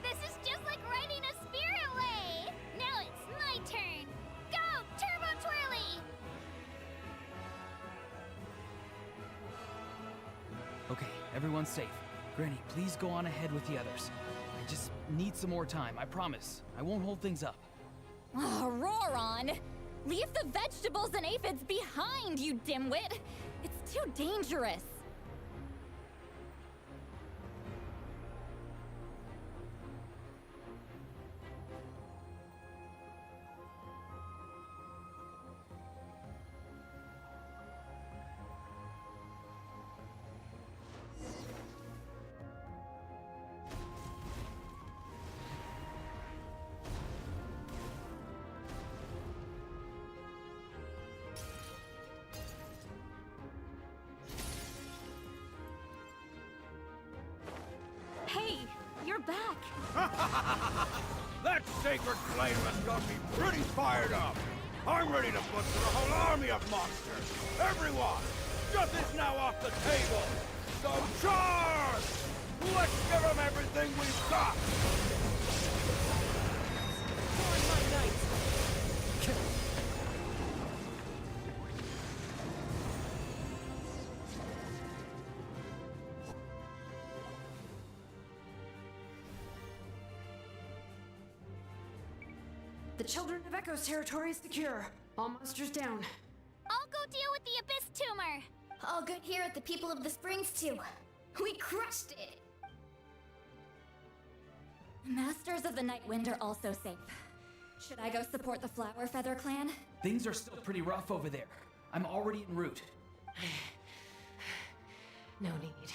This is just like riding a spirit way! Now it's my turn! Go, Turbo Twirly! Okay, everyone's safe. Granny, please go on ahead with the others. I just need some more time, I promise. I won't hold things up. Oh, roar on! Leave the vegetables and aphids behind, you dimwit! It's too dangerous. Hey, you're back. That sacred flame has got me pretty fired up. I'm ready to butcher a whole army of monsters. Everyone, death is now off the table. So charge! Let's give them everything we've got. On my knights! The Children of Echo's territory is secure. All monsters down. I'll go deal with the Abyss tumor. All good here at the People of the Springs, too. We crushed it! Masters of the Night Wind are also safe. Should I go support the Flower Feather clan? Things are still pretty rough over there. I'm already en route. No need.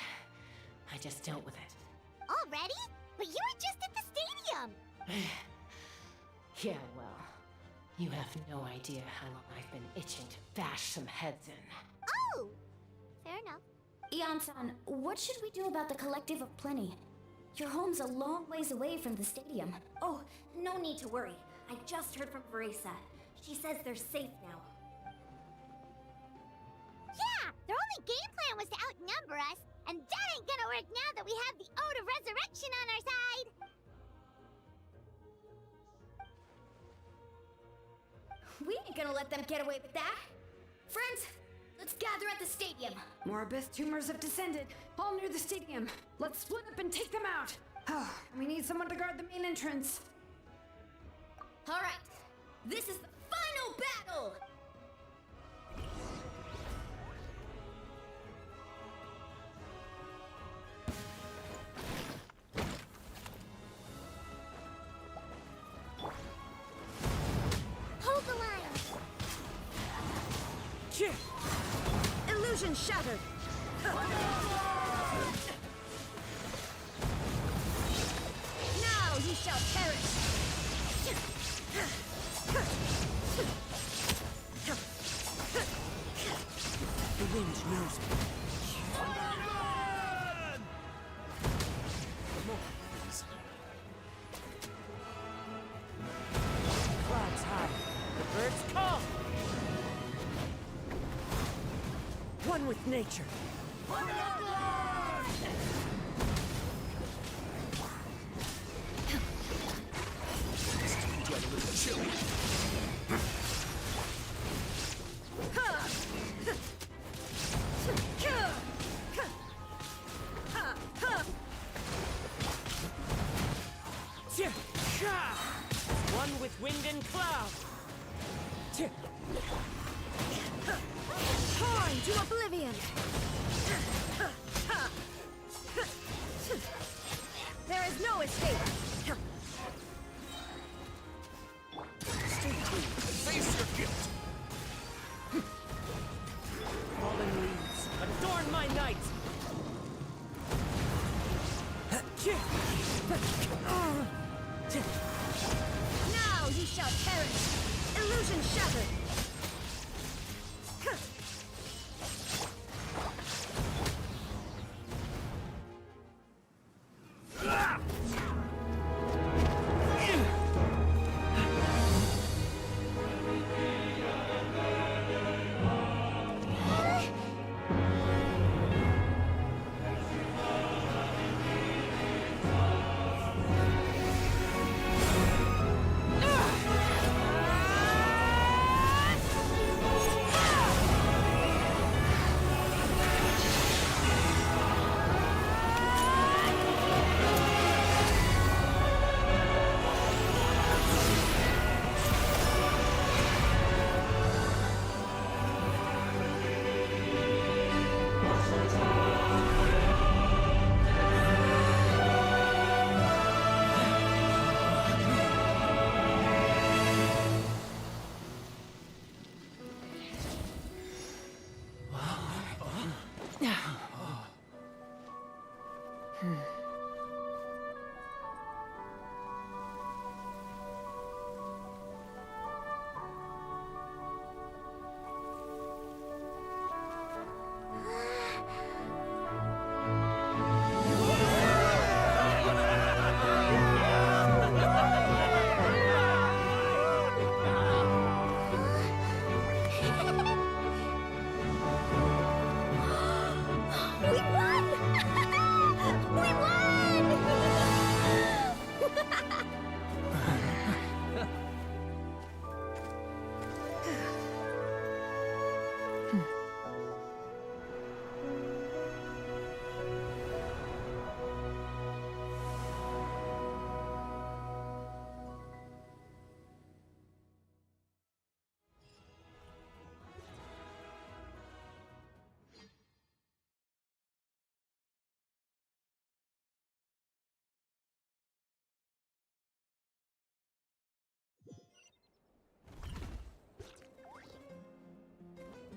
I just dealt with it. Already? But you were just at the stadium! Yeah, well, you have no idea how long I've been itching to bash some heads in. Oh! Fair enough. Ian-san, what should we do about the Collective of Plenty? Your home's a long ways away from the stadium. Oh, no need to worry. I just heard from Verisa. She says they're safe now. Yeah! Their only game plan was to outnumber us, and that ain't gonna work now that we have the Ode of Resurrection on our side! We ain't gonna let them get away with that. Friends, let's gather at the stadium. More Abyss tumors have descended, all near the stadium. Let's split up and take them out. We need someone to guard the main entrance. All right, this is the final battle! Hold the line! Illusion shattered. Now you shall perish! The wind knows me. Clouds high. The birds call. One with nature. Get a little chilly. One with wind and cloud. Torn to oblivion. There is no escape. Face your guilt. Fallen leaves, adorn my night. Now you shall perish. Illusion shattered.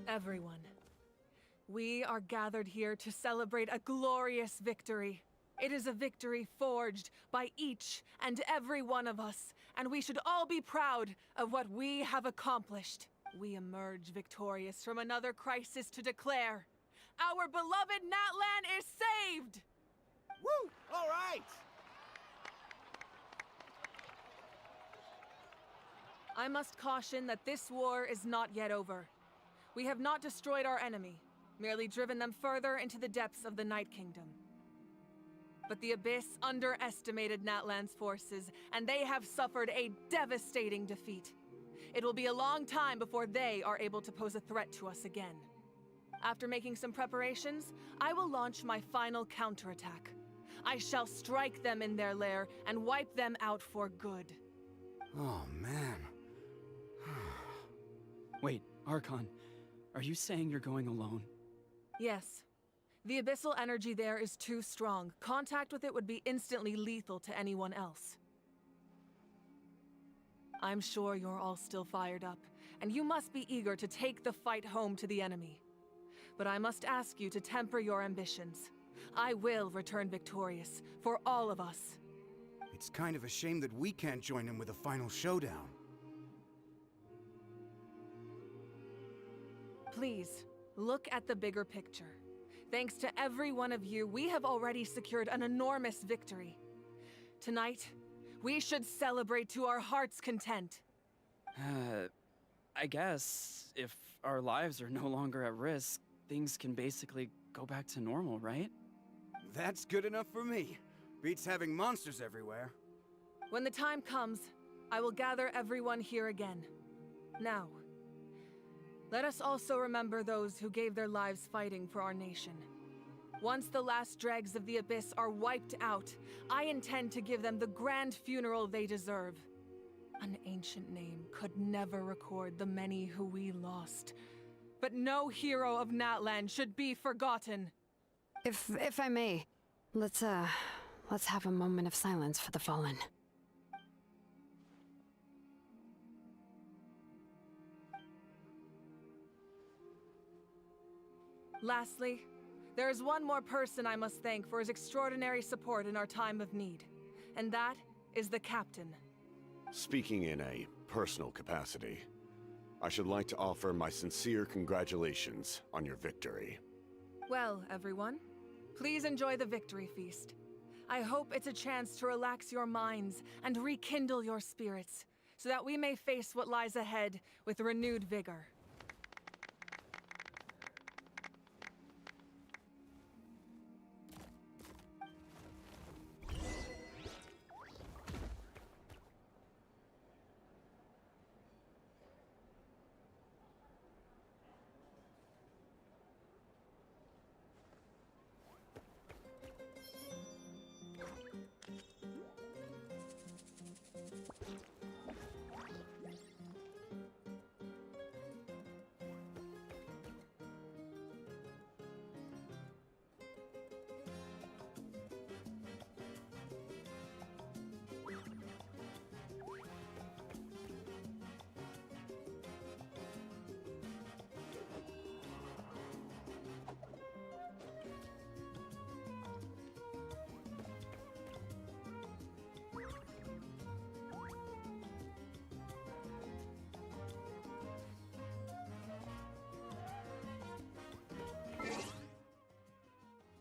Everyone, we are gathered here to celebrate a glorious victory. It is a victory forged by each and every one of us, and we should all be proud of what we have accomplished. We emerge victorious from another crisis to declare, our beloved Natlan is saved! Woo! All right! I must caution that this war is not yet over. We have not destroyed our enemy, merely driven them further into the depths of the Night Kingdom. But the Abyss underestimated Natlan's forces, and they have suffered a devastating defeat. It will be a long time before they are able to pose a threat to us again. After making some preparations, I will launch my final counterattack. I shall strike them in their lair and wipe them out for good. Oh, man. Wait, Archon, are you saying you're going alone? Yes. The abyssal energy there is too strong. Contact with it would be instantly lethal to anyone else. I'm sure you're all still fired up, and you must be eager to take the fight home to the enemy. But I must ask you to temper your ambitions. I will return victorious, for all of us. It's kind of a shame that we can't join him with a final showdown. Please, look at the bigger picture. Thanks to every one of you, we have already secured an enormous victory. Tonight, we should celebrate to our heart's content. I guess if our lives are no longer at risk, things can basically go back to normal, right? That's good enough for me. Beats having monsters everywhere. When the time comes, I will gather everyone here again. Now, let us also remember those who gave their lives fighting for our nation. Once the last dregs of the Abyss are wiped out, I intend to give them the grand funeral they deserve. An ancient name could never record the many who we lost. But no hero of Natlan should be forgotten. If I may, let's have a moment of silence for the fallen. Lastly, there is one more person I must thank for his extraordinary support in our time of need, and that is the Captain. Speaking in a personal capacity, I should like to offer my sincere congratulations on your victory. Well, everyone, please enjoy the victory feast. I hope it's a chance to relax your minds and rekindle your spirits, so that we may face what lies ahead with renewed vigor.